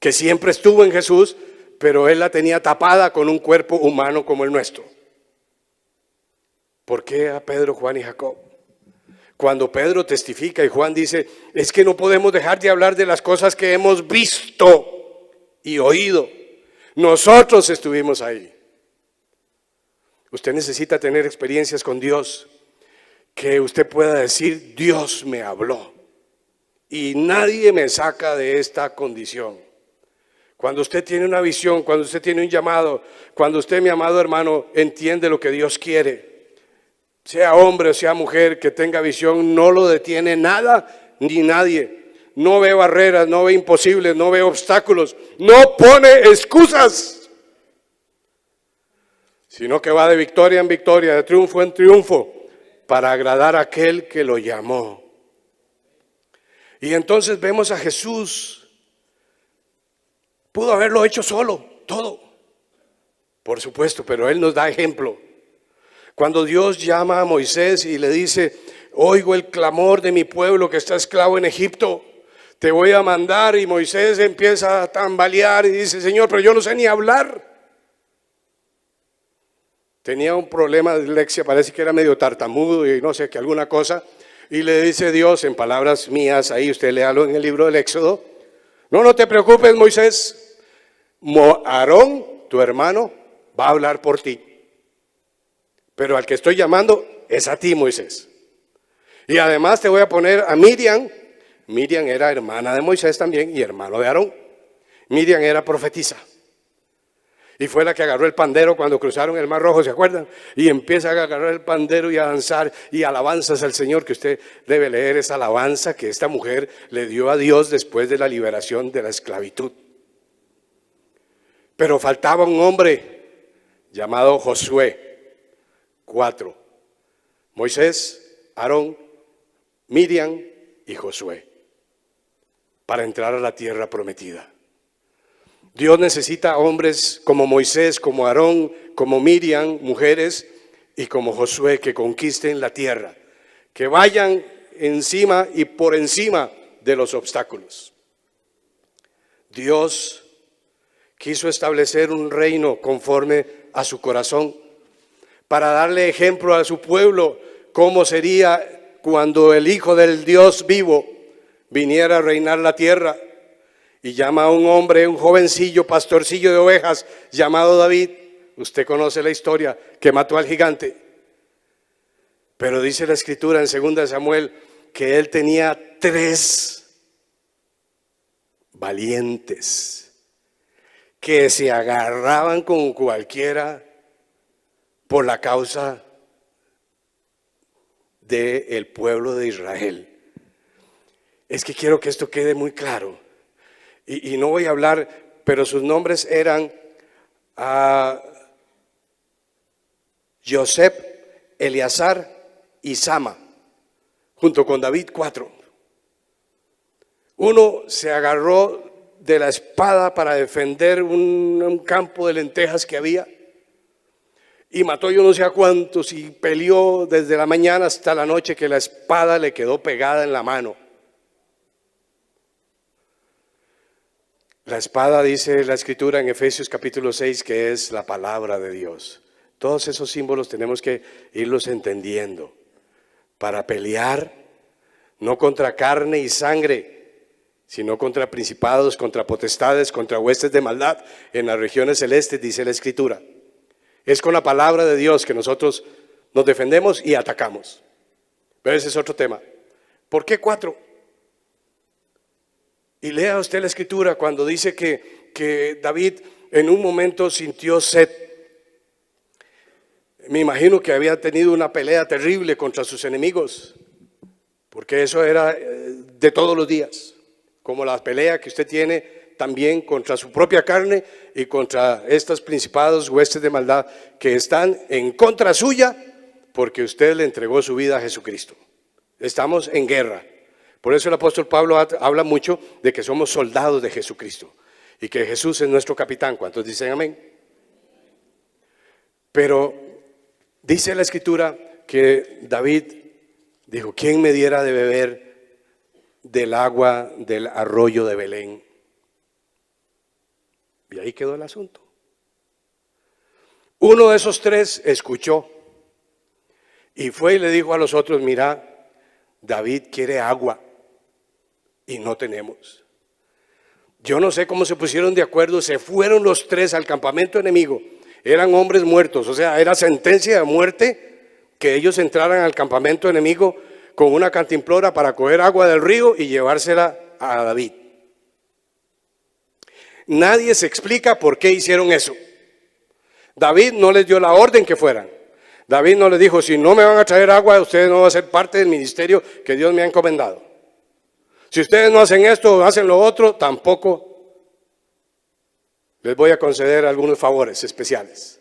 que siempre estuvo en Jesús, pero Él la tenía tapada con un cuerpo humano como el nuestro. ¿Por qué a Pedro, Juan y Jacob? Cuando Pedro testifica y Juan dice, es que no podemos dejar de hablar de las cosas que hemos visto y oído. Nosotros estuvimos ahí. Usted necesita tener experiencias con Dios, que usted pueda decir, Dios me habló y nadie me saca de esta condición. Cuando usted tiene una visión, cuando usted tiene un llamado, cuando usted, mi amado hermano, entiende lo que Dios quiere, sea hombre o sea mujer que tenga visión, no lo detiene nada ni nadie. No ve barreras, no ve imposibles, no ve obstáculos, no pone excusas, sino que va de victoria en victoria, de triunfo en triunfo, para agradar a aquel que lo llamó. Y entonces vemos a Jesús, pudo haberlo hecho solo, todo, por supuesto, pero Él nos da ejemplo. Cuando Dios llama a Moisés y le dice, oigo el clamor de mi pueblo que está esclavo en Egipto, te voy a mandar, y Moisés empieza a tambalear y dice, Señor, pero yo no sé ni hablar. Tenía un problema de dislexia, parece que era medio tartamudo y no sé qué, alguna cosa. Y le dice Dios, en palabras mías, ahí usted léalo en el libro del Éxodo, no te preocupes, Moisés, Aarón, tu hermano, va a hablar por ti. Pero al que estoy llamando es a ti, Moisés. Y además te voy a poner a Miriam. Miriam era hermana de Moisés también y hermano de Aarón. Miriam era profetisa. Y fue la que agarró el pandero cuando cruzaron el Mar Rojo, ¿se acuerdan? Y empieza a agarrar el pandero y a danzar y alabanzas al Señor, que usted debe leer esa alabanza que esta mujer le dio a Dios después de la liberación de la esclavitud. Pero faltaba un hombre llamado Josué. 4. Moisés, Aarón, Miriam y Josué, para entrar a la tierra prometida. Dios necesita hombres como Moisés, como Aarón, como Miriam, mujeres, y como Josué, que conquisten la tierra, que vayan encima y por encima de los obstáculos. Dios quiso establecer un reino conforme a su corazón, para darle ejemplo a su pueblo cómo sería cuando el Hijo del Dios vivo viniera a reinar la tierra. Y llama a un hombre, un jovencillo, pastorcillo de ovejas, llamado David. Usted conoce la historia, que mató al gigante. Pero dice la Escritura en 2 Samuel que él tenía 3 valientes que se agarraban con cualquiera por la causa del pueblo de Israel. Es que quiero que esto quede muy claro. Y no voy a hablar, pero sus nombres eran Joseph, Eleazar y Sama, junto con David 4. Uno se agarró de la espada para defender un campo de lentejas que había. Y mató yo no sé a cuántos y peleó desde la mañana hasta la noche que la espada le quedó pegada en la mano. La espada, dice la Escritura en Efesios capítulo 6, que es la palabra de Dios. Todos esos símbolos tenemos que irlos entendiendo para pelear, no contra carne y sangre, sino contra principados, contra potestades, contra huestes de maldad en las regiones celestes, dice la Escritura. Es con la palabra de Dios que nosotros nos defendemos y atacamos. Pero ese es otro tema. ¿Por qué 4? Y lea usted la Escritura cuando dice que David en un momento sintió sed. Me imagino que había tenido una pelea terrible contra sus enemigos, porque eso era de todos los días, como la pelea que usted tiene también contra su propia carne y contra estos principados, huestes de maldad que están en contra suya, porque usted le entregó su vida a Jesucristo. Estamos en guerra. Por eso el apóstol Pablo habla mucho de que somos soldados de Jesucristo y que Jesús es nuestro capitán. ¿Cuántos dicen amén? Pero dice la Escritura que David dijo: ¿quién me diera de beber del agua del arroyo de Belén? Y ahí quedó el asunto. Uno de esos 3 escuchó y fue y le dijo a los otros: mira, David quiere agua y no tenemos. Yo no sé cómo se pusieron de acuerdo, se fueron los 3 al campamento enemigo. Eran hombres muertos, o sea, era sentencia de muerte que ellos entraran al campamento enemigo con una cantimplora para coger agua del río y llevársela a David. Nadie se explica por qué hicieron eso. David no les dio la orden que fueran. David no les dijo: si no me van a traer agua, ustedes no van a ser parte del ministerio que Dios me ha encomendado. Si ustedes no hacen esto o hacen lo otro, tampoco les voy a conceder algunos favores especiales.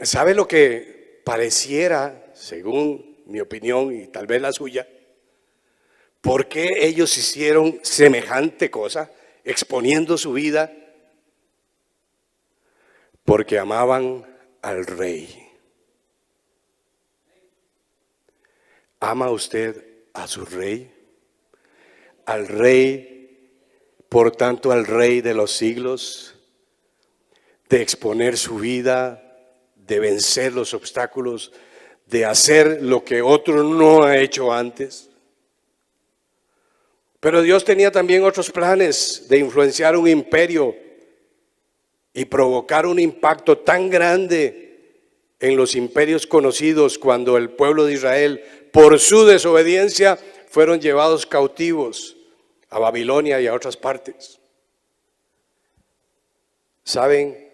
¿Sabe lo que pareciera, según mi opinión y tal vez la suya? ¿Por qué ellos hicieron semejante cosa, exponiendo su vida? Porque amaban al rey. ¿Ama usted a su rey? Al rey, por tanto al rey de los siglos, de exponer su vida, de vencer los obstáculos, de hacer lo que otro no ha hecho antes. Pero Dios tenía también otros planes de influenciar un imperio y provocar un impacto tan grande en los imperios conocidos cuando el pueblo de Israel, por su desobediencia, fueron llevados cautivos a Babilonia y a otras partes. ¿Saben?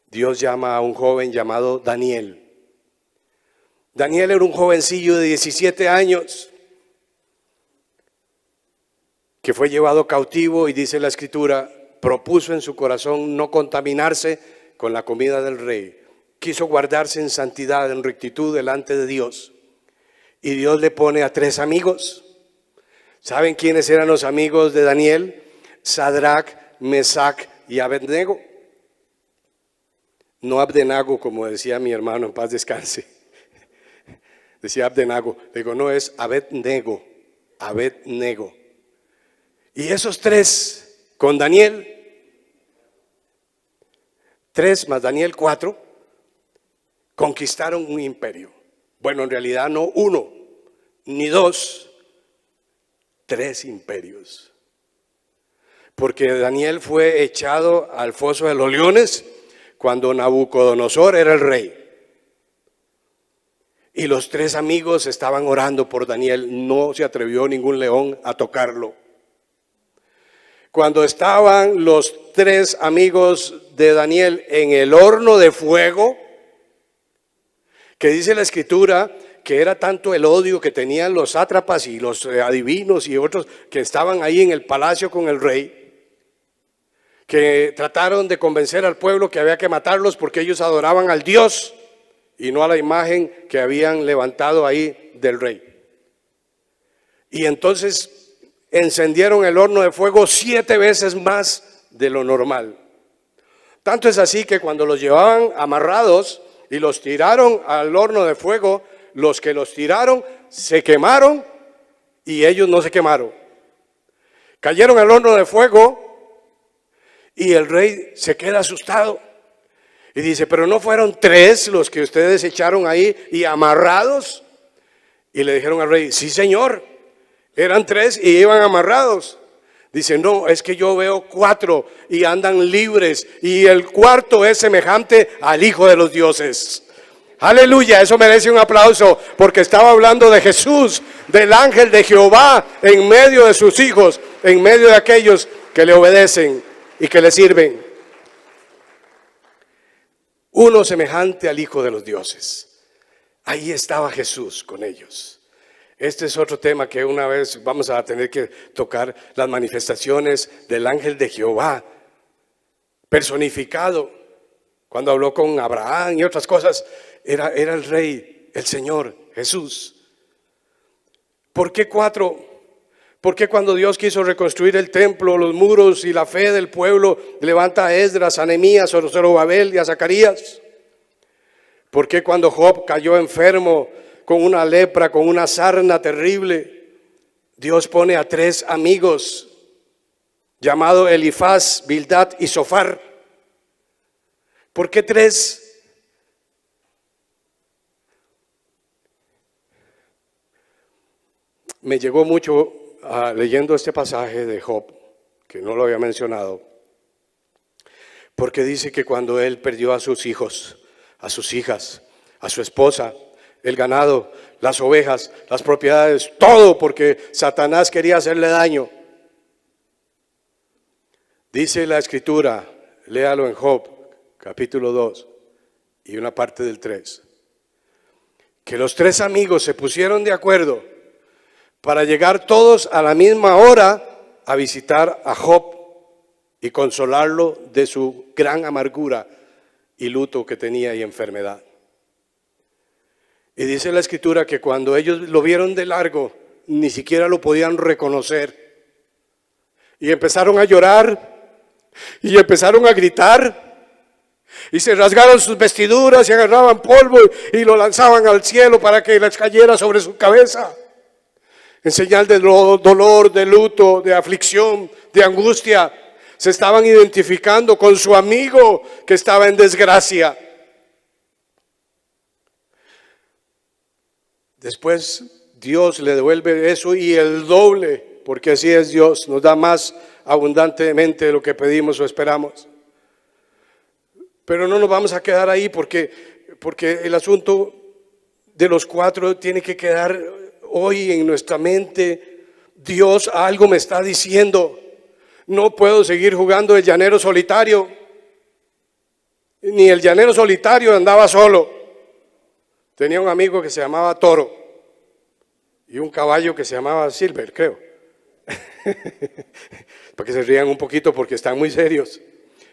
Dios llama a un joven llamado Daniel. Daniel era un jovencillo de 17 años que fue llevado cautivo y dice la Escritura, propuso en su corazón no contaminarse con la comida del rey. Quiso guardarse en santidad, en rectitud delante de Dios. Y Dios le pone a 3 amigos. ¿Saben quiénes eran los amigos de Daniel? Sadrach, Mesac y Abednego. No Abdenago, como decía mi hermano, en paz descanse. Decía Abdenago. Digo, no, es Abednego. Abednego. Y esos 3 con Daniel, 3 más Daniel 4, conquistaron un imperio. Bueno, en realidad no 1, ni 2, 3 imperios. Porque Daniel fue echado al foso de los leones cuando Nabucodonosor era el rey. Y los 3 amigos estaban orando por Daniel, no se atrevió ningún león a tocarlo. Cuando estaban los 3 amigos de Daniel en el horno de fuego, que dice la Escritura que era tanto el odio que tenían los sátrapas y los adivinos y otros que estaban ahí en el palacio con el rey, que trataron de convencer al pueblo que había que matarlos porque ellos adoraban al Dios y no a la imagen que habían levantado ahí del rey. Y entonces encendieron el horno de fuego 7 veces más de lo normal. Tanto es así que cuando los llevaban amarrados y los tiraron al horno de fuego, los que los tiraron se quemaron y ellos no se quemaron. Cayeron al horno de fuego y el rey se queda asustado y dice, pero ¿no fueron 3 los que ustedes echaron ahí y amarrados? Y le dijeron al rey, sí señor, eran 3 y iban amarrados. Dice, no, es que yo veo 4 y andan libres y el cuarto es semejante al Hijo de los dioses. Aleluya, eso merece un aplauso porque estaba hablando de Jesús, del ángel de Jehová en medio de sus hijos, en medio de aquellos que le obedecen y que le sirven. Uno semejante al Hijo de los dioses. Ahí estaba Jesús con ellos. Este es otro tema que una vez vamos a tener que tocar, las manifestaciones del ángel de Jehová, personificado. Cuando habló con Abraham y otras cosas, era el rey, el Señor, Jesús. ¿Por qué 4? ¿Por qué cuando Dios quiso reconstruir el templo, los muros y la fe del pueblo, levanta a Esdras, a Nehemías, a Zorobabel y a Zacarías? ¿Por qué cuando Job cayó enfermo con una lepra, con una sarna terrible, Dios pone a 3 amigos llamados Elifaz, Bildad y Zofar? ¿Por qué 3? Me llegó mucho leyendo este pasaje de Job, que no lo había mencionado, porque dice que cuando él perdió a sus hijos, a sus hijas, a su esposa, el ganado, las ovejas, las propiedades, todo porque Satanás quería hacerle daño. Dice la Escritura, léalo en Job, capítulo 2 y una parte del 3, que los 3 amigos se pusieron de acuerdo para llegar todos a la misma hora a visitar a Job y consolarlo de su gran amargura y luto que tenía y enfermedad. Y dice la Escritura que cuando ellos lo vieron de largo, ni siquiera lo podían reconocer. Y empezaron a llorar, y empezaron a gritar, y se rasgaron sus vestiduras, y agarraban polvo, y lo lanzaban al cielo para que les cayera sobre su cabeza. En señal de dolor, de luto, de aflicción, de angustia. Se estaban identificando con su amigo que estaba en desgracia. Después Dios le devuelve eso y el doble, porque así es Dios, nos da más abundantemente de lo que pedimos o esperamos. Pero no nos vamos a quedar ahí porque el asunto de los 4 tiene que quedar hoy en nuestra mente. Dios algo me está diciendo, no puedo seguir jugando el llanero solitario, ni el llanero solitario andaba solo. Tenía un amigo que se llamaba Toro y un caballo que se llamaba Silver, creo. Para que se rían un poquito porque están muy serios.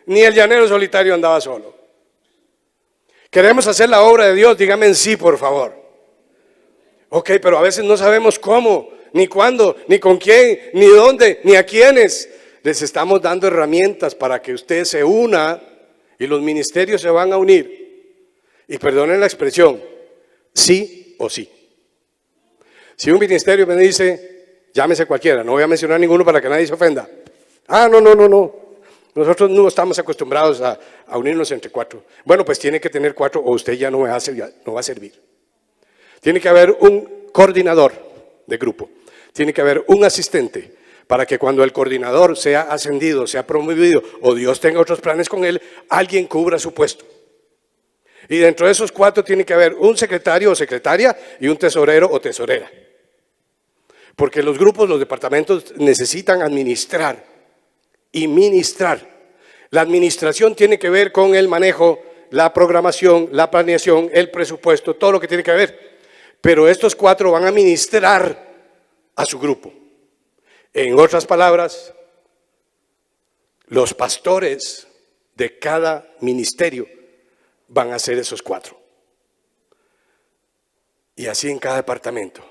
Ni el llanero solitario andaba solo. Queremos hacer la obra de Dios, dígame en sí, por favor. Ok, pero a veces no sabemos cómo, ni cuándo, ni con quién, ni dónde, ni a quiénes. Les estamos dando herramientas para que usted se una y los ministerios se van a unir. Y perdonen la expresión, sí o sí. Si un ministerio me dice, llámese cualquiera, no voy a mencionar ninguno para que nadie se ofenda. No. Nosotros no estamos acostumbrados a unirnos entre 4. Bueno, pues tiene que tener 4 o usted ya no va a servir. Tiene que haber un coordinador de grupo. Tiene que haber un asistente para que cuando el coordinador sea ascendido, sea promovido o Dios tenga otros planes con él, alguien cubra su puesto. Y dentro de esos 4 tiene que haber un secretario o secretaria y un tesorero o tesorera. Porque los grupos, los departamentos necesitan administrar y ministrar. La administración tiene que ver con el manejo, la programación, la planeación, el presupuesto, todo lo que tiene que ver. Pero estos 4 van a ministrar a su grupo. En otras palabras, los pastores de cada ministerio van a ser esos 4. Y así en cada departamento.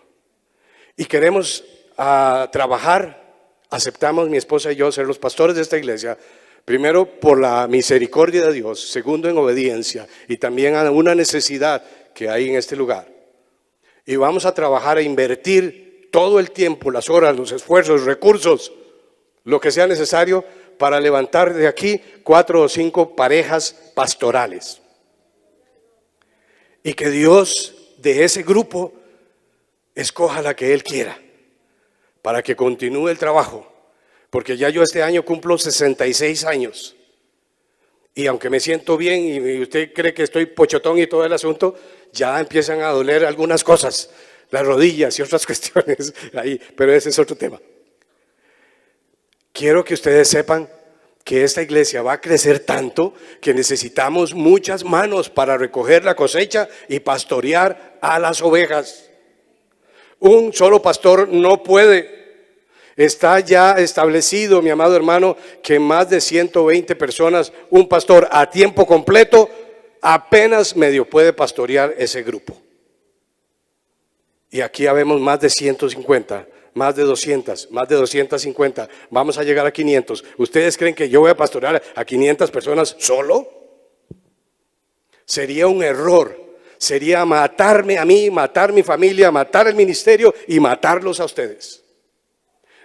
Y queremos trabajar aceptamos mi esposa y yo ser los pastores de esta iglesia, primero por la misericordia de Dios, segundo en obediencia y también a una necesidad que hay en este lugar. Y vamos a trabajar e invertir todo el tiempo, las horas, los esfuerzos, los recursos, lo que sea necesario para levantar de aquí 4 o 5 parejas pastorales. Y que Dios de ese grupo escoja la que Él quiera para que continúe el trabajo. Porque ya yo este año cumplo 66 años. Y aunque me siento bien y usted cree que estoy pochotón y todo el asunto, ya empiezan a doler algunas cosas, las rodillas y otras cuestiones ahí, pero ese es otro tema. Quiero que ustedes sepan que esta iglesia va a crecer tanto que necesitamos muchas manos para recoger la cosecha y pastorear a las ovejas. Un solo pastor no puede. Está ya establecido, mi amado hermano, que más de 120 personas, un pastor a tiempo completo, apenas medio puede pastorear ese grupo. Y aquí habemos más de 150, más de 200, más de 250, vamos a llegar a 500. ¿Ustedes creen que yo voy a pastorear a 500 personas solo? Sería un error, sería matarme a mí, matar mi familia, matar el ministerio y matarlos a ustedes.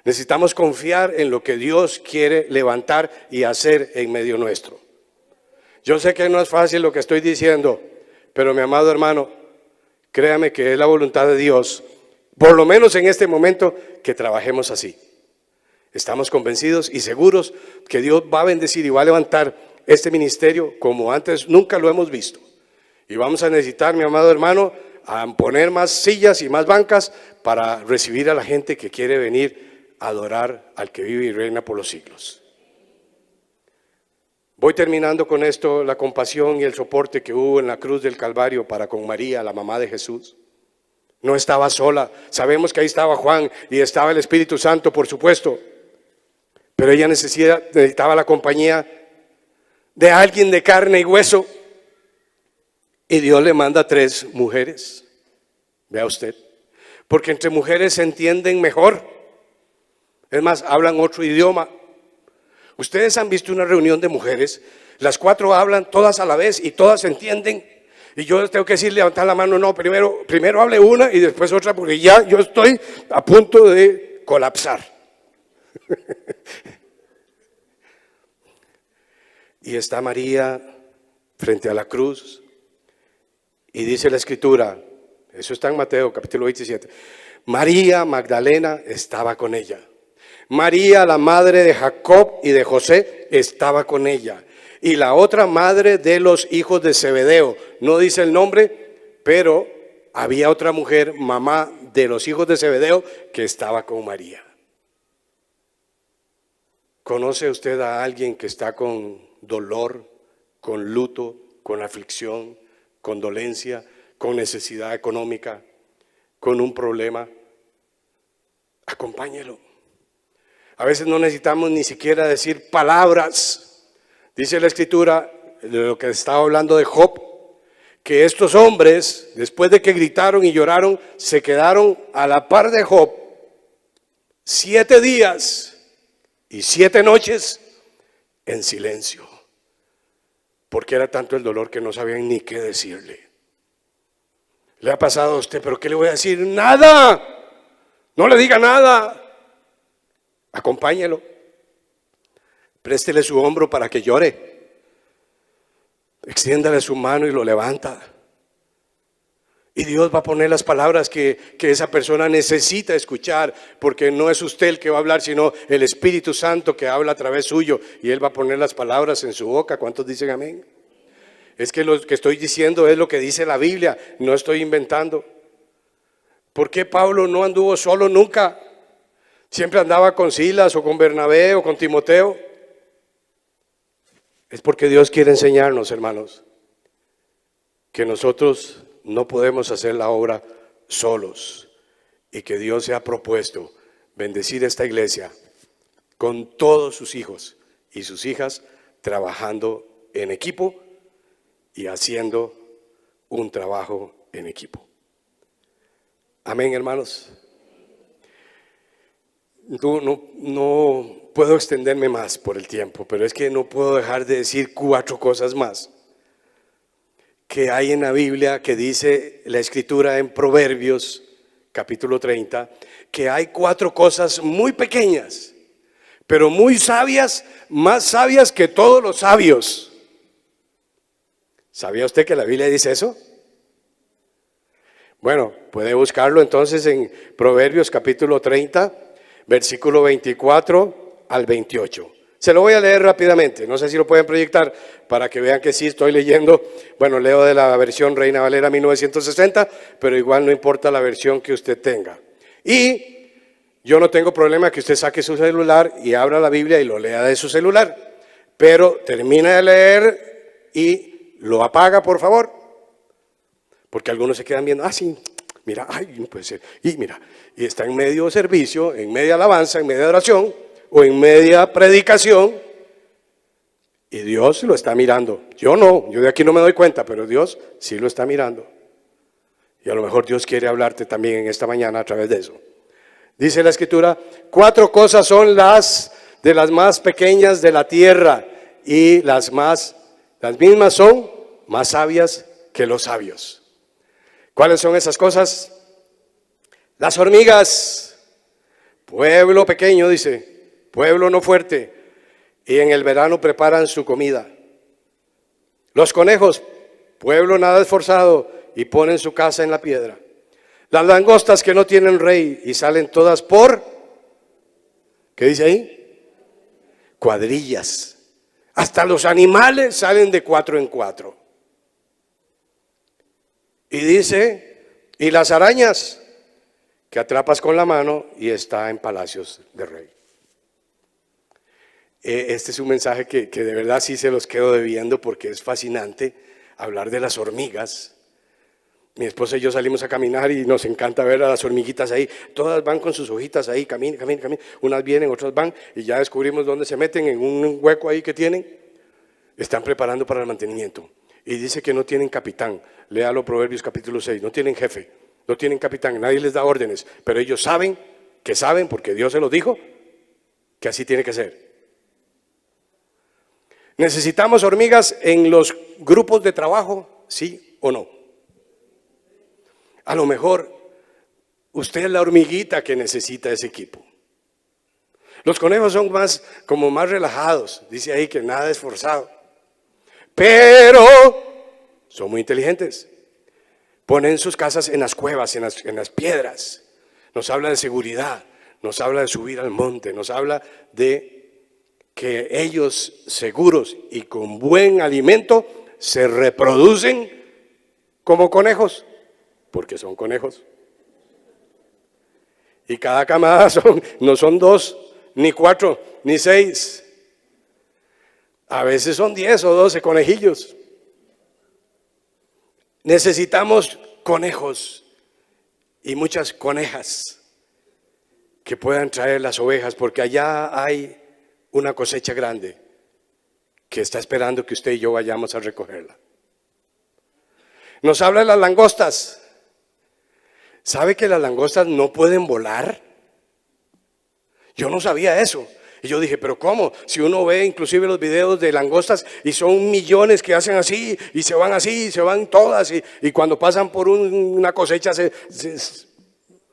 Necesitamos confiar en lo que Dios quiere levantar y hacer en medio nuestro. Yo sé que no es fácil lo que estoy diciendo, pero mi amado hermano, créame que es la voluntad de Dios, por lo menos en este momento, que trabajemos así. Estamos convencidos y seguros que Dios va a bendecir y va a levantar este ministerio como antes nunca lo hemos visto. Y vamos a necesitar, mi amado hermano, a poner más sillas y más bancas para recibir a la gente que quiere venir a adorar al que vive y reina por los siglos. Voy terminando con esto, la compasión y el soporte que hubo en la cruz del Calvario para con María, la mamá de Jesús. No estaba sola, sabemos que ahí estaba Juan y estaba el Espíritu Santo, por supuesto, pero ella necesitaba la compañía de alguien de carne y hueso, y Dios le manda 3 mujeres, vea usted, porque entre mujeres se entienden mejor, es más, hablan otro idioma. Ustedes han visto una reunión de mujeres, las 4 hablan todas a la vez y todas se entienden. Y yo tengo que decir, levantar la mano, no, primero hable una y después otra, porque ya yo estoy a punto de colapsar. Y está María frente a la cruz y dice la Escritura, eso está en Mateo capítulo 27, María Magdalena estaba con ella. María, la madre de Jacob y de José, estaba con ella. Y la otra madre de los hijos de Zebedeo, no dice el nombre, pero había otra mujer, mamá de los hijos de Zebedeo, que estaba con María. ¿Conoce usted a alguien que está con dolor, con luto, con aflicción, con dolencia, con necesidad económica, con un problema? Acompáñelo. A veces no necesitamos ni siquiera decir palabras. Dice la Escritura, de lo que estaba hablando de Job, que estos hombres, después de que gritaron y lloraron, se quedaron a la par de Job 7 días y 7 noches en silencio, porque era tanto el dolor que no sabían ni qué decirle. ¿Le ha pasado a usted? ¿Pero qué le voy a decir? ¡Nada! No le diga nada. Acompáñelo, préstele su hombro para que llore, extiéndale su mano y lo levanta. Y Dios va a poner las palabras que esa persona necesita escuchar, porque no es usted el que va a hablar, sino el Espíritu Santo que habla a través suyo, y Él va a poner las palabras en su boca. ¿Cuántos dicen amén? Es que lo que estoy diciendo es lo que dice la Biblia, no estoy inventando. ¿Por qué Pablo no anduvo solo nunca? Siempre andaba con Silas o con Bernabé o con Timoteo. Es porque Dios quiere enseñarnos, hermanos, que nosotros no podemos hacer la obra solos y que Dios se ha propuesto bendecir esta iglesia con todos sus hijos y sus hijas trabajando en equipo y haciendo un trabajo en equipo. Amén, hermanos. no puedo extenderme más por el tiempo, pero es que no puedo dejar de decir 4 cosas más que hay en la Biblia, que dice la Escritura en Proverbios capítulo 30, que hay 4 cosas muy pequeñas, pero muy sabias, más sabias que todos los sabios. ¿Sabía usted que la Biblia dice eso? Bueno, puede buscarlo entonces en Proverbios capítulo 30, versículo 24 al 28. Se lo voy a leer rápidamente, no sé si lo pueden proyectar para que vean que sí estoy leyendo. Bueno, leo de la versión Reina Valera 1960, pero igual no importa la versión que usted tenga. Y yo no tengo problema que usted saque su celular y abra la Biblia y lo lea de su celular, pero termina de leer y lo apaga, por favor, porque algunos se quedan viendo, sí, mira, no puede ser, y mira, y está en medio servicio, en media alabanza, en media oración, o en media predicación, y Dios lo está mirando. Yo no, yo de aquí no me doy cuenta, pero Dios sí lo está mirando. Y a lo mejor Dios quiere hablarte también en esta mañana a través de eso. Dice la Escritura, 4 cosas son las más pequeñas de la tierra, y las mismas son más sabias que los sabios. ¿Cuáles son esas cosas? Las hormigas, pueblo pequeño, dice, pueblo no fuerte, y en el verano preparan su comida. Los conejos, pueblo nada esforzado, y ponen su casa en la piedra. Las langostas que no tienen rey y salen todas por, ¿qué dice ahí? Cuadrillas. Hasta los animales salen de 4 en 4. Y dice, y las arañas que atrapas con la mano y está en palacios de rey. Este es un mensaje que de verdad sí se los quedo debiendo, porque es fascinante hablar de las hormigas. Mi esposa y yo salimos a caminar y nos encanta ver a las hormiguitas ahí. Todas van con sus hojitas ahí, caminan. Unas vienen, otras van, y ya descubrimos dónde se meten, en un hueco ahí que tienen. Están preparando para el mantenimiento. Y dice que no tienen capitán. Léalo, Proverbios capítulo 6. No tienen jefe, no tienen capitán, nadie les da órdenes. Pero ellos saben, porque Dios se lo dijo, que así tiene que ser. ¿Necesitamos hormigas en los grupos de trabajo? ¿Sí o no? A lo mejor usted es la hormiguita que necesita ese equipo. Los conejos son más relajados, dice ahí que nada esforzado, pero son muy inteligentes. Ponen sus casas en las cuevas, en las piedras. Nos habla de seguridad, nos habla de subir al monte, nos habla de que ellos seguros y con buen alimento se reproducen como conejos, porque son conejos. Y cada camada no son 2, ni 4, ni 6. A veces son 10 o 12 conejillos. Necesitamos conejos y muchas conejas que puedan traer las ovejas, porque allá hay una cosecha grande que está esperando que usted y yo vayamos a recogerla. Nos habla de las langostas. ¿Sabe que las langostas no pueden volar? Yo no sabía eso. Y yo dije, ¿pero cómo? Si uno ve inclusive los videos de langostas y son millones que hacen así y se van así, se van todas, y cuando pasan por una cosecha se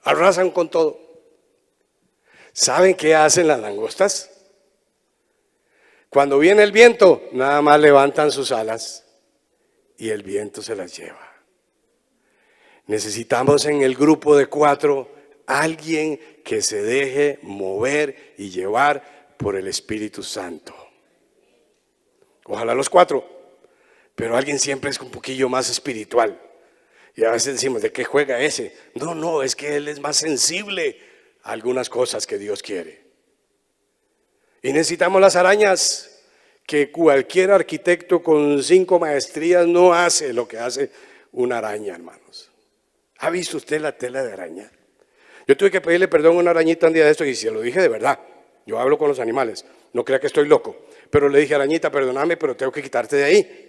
arrasan con todo. ¿Saben qué hacen las langostas? Cuando viene el viento, nada más levantan sus alas y el viento se las lleva. Necesitamos en el grupo de 4 alguien que se deje mover y llevar por el Espíritu Santo. Ojalá los 4, pero alguien siempre es un poquillo más espiritual. Y a veces decimos, ¿de qué juega ese? No, es que él es más sensible a algunas cosas que Dios quiere. Y necesitamos las arañas, que cualquier arquitecto con 5 maestrías no hace lo que hace una araña, hermanos. ¿Ha visto usted la tela de araña? Yo tuve que pedirle perdón a una arañita un día de esto, y se lo dije de verdad. Yo hablo con los animales, no crea que estoy loco. Pero le dije, arañita, perdóname, pero tengo que quitarte de ahí.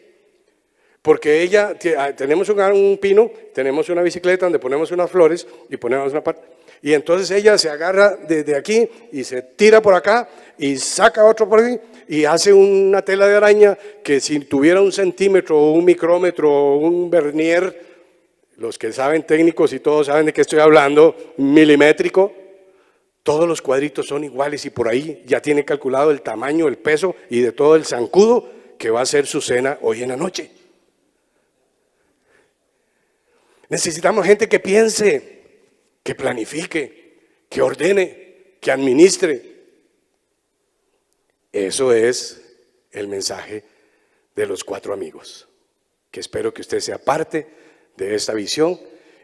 Porque ella, tenemos un pino, tenemos una bicicleta donde ponemos unas flores y ponemos una parte. Y entonces ella se agarra de aquí y se tira por acá y saca otro por ahí y hace una tela de araña que si tuviera un centímetro o un micrómetro o un vernier, los que saben técnicos y todos saben de qué estoy hablando, milimétrico, todos los cuadritos son iguales y por ahí ya tiene calculado el tamaño, el peso y de todo el zancudo que va a ser su cena hoy en la noche. Necesitamos gente que piense, que planifique, que ordene, que administre. Eso es el mensaje de los 4 amigos, que espero que usted sea parte de esta visión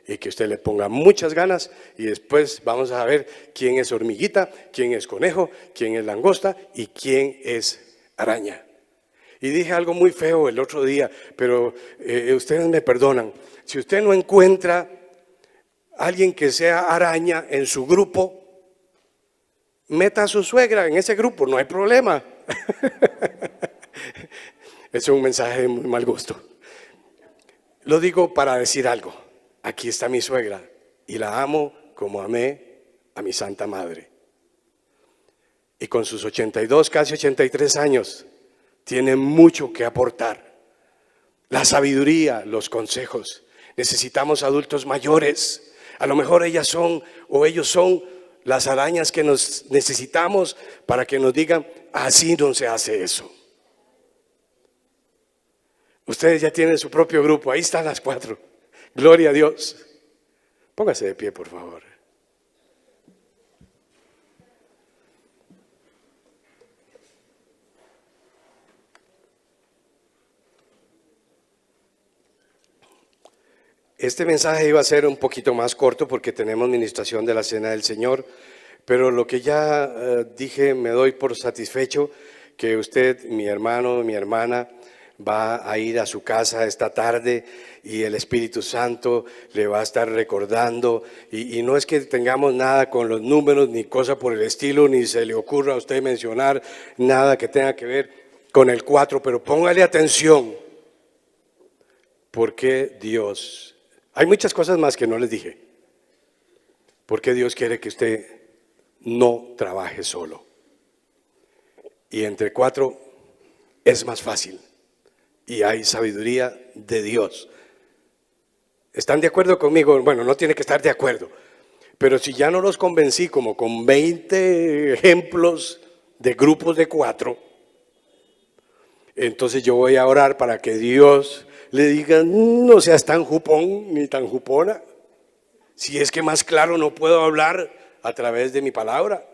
y que usted le ponga muchas ganas y después vamos a ver quién es hormiguita, quién es conejo, quién es langosta y quién es araña. Y dije algo muy feo el otro día, pero ustedes me perdonan. Si usted no encuentra alguien que sea araña en su grupo, meta a su suegra en ese grupo, no hay problema. Es un mensaje de muy mal gusto. Lo digo para decir algo. Aquí está mi suegra y la amo como amé a mi Santa Madre. Y con sus 82, casi 83 años, tiene mucho que aportar. La sabiduría, los consejos. Necesitamos adultos mayores. A lo mejor ellas son o ellos son las arañas que nos necesitamos para que nos digan, así no se hace eso. Ustedes ya tienen su propio grupo, ahí están las 4. Gloria a Dios. Póngase de pie, por favor. Este mensaje iba a ser un poquito más corto porque tenemos ministración de la Cena del Señor, pero lo que ya dije, me doy por satisfecho que usted, mi hermano, mi hermana, va a ir a su casa esta tarde y el Espíritu Santo le va a estar recordando y no es que tengamos nada con los números ni cosa por el estilo, ni se le ocurra a usted mencionar nada que tenga que ver con el 4, pero póngale atención porque Dios, hay muchas cosas más que no les dije, porque Dios quiere que usted no trabaje solo y entre 4 es más fácil. Y hay sabiduría de Dios. ¿Están de acuerdo conmigo? Bueno, no tiene que estar de acuerdo. Pero si ya no los convencí como con 20 ejemplos de grupos de 4, entonces yo voy a orar para que Dios le diga, no seas tan jupón ni tan jupona. Si es que más claro no puedo hablar a través de mi palabra.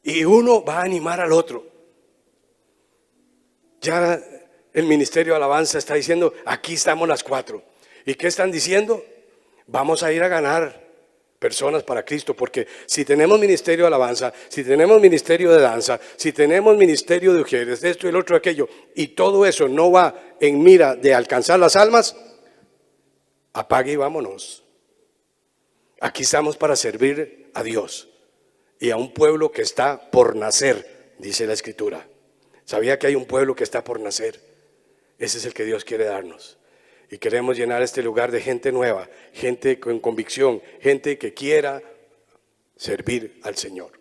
Y uno va a animar al otro. Ya el Ministerio de Alabanza está diciendo, aquí estamos las 4. ¿Y qué están diciendo? Vamos a ir a ganar personas para Cristo, porque si tenemos Ministerio de Alabanza, si tenemos Ministerio de Danza, si tenemos Ministerio de Mujeres, esto y el otro, aquello, y todo eso no va en mira de alcanzar las almas, apague y vámonos. Aquí estamos para servir a Dios y a un pueblo que está por nacer, dice la Escritura. ¿Sabía que hay un pueblo que está por nacer? Ese es el que Dios quiere darnos. Y queremos llenar este lugar de gente nueva, gente con convicción, gente que quiera servir al Señor.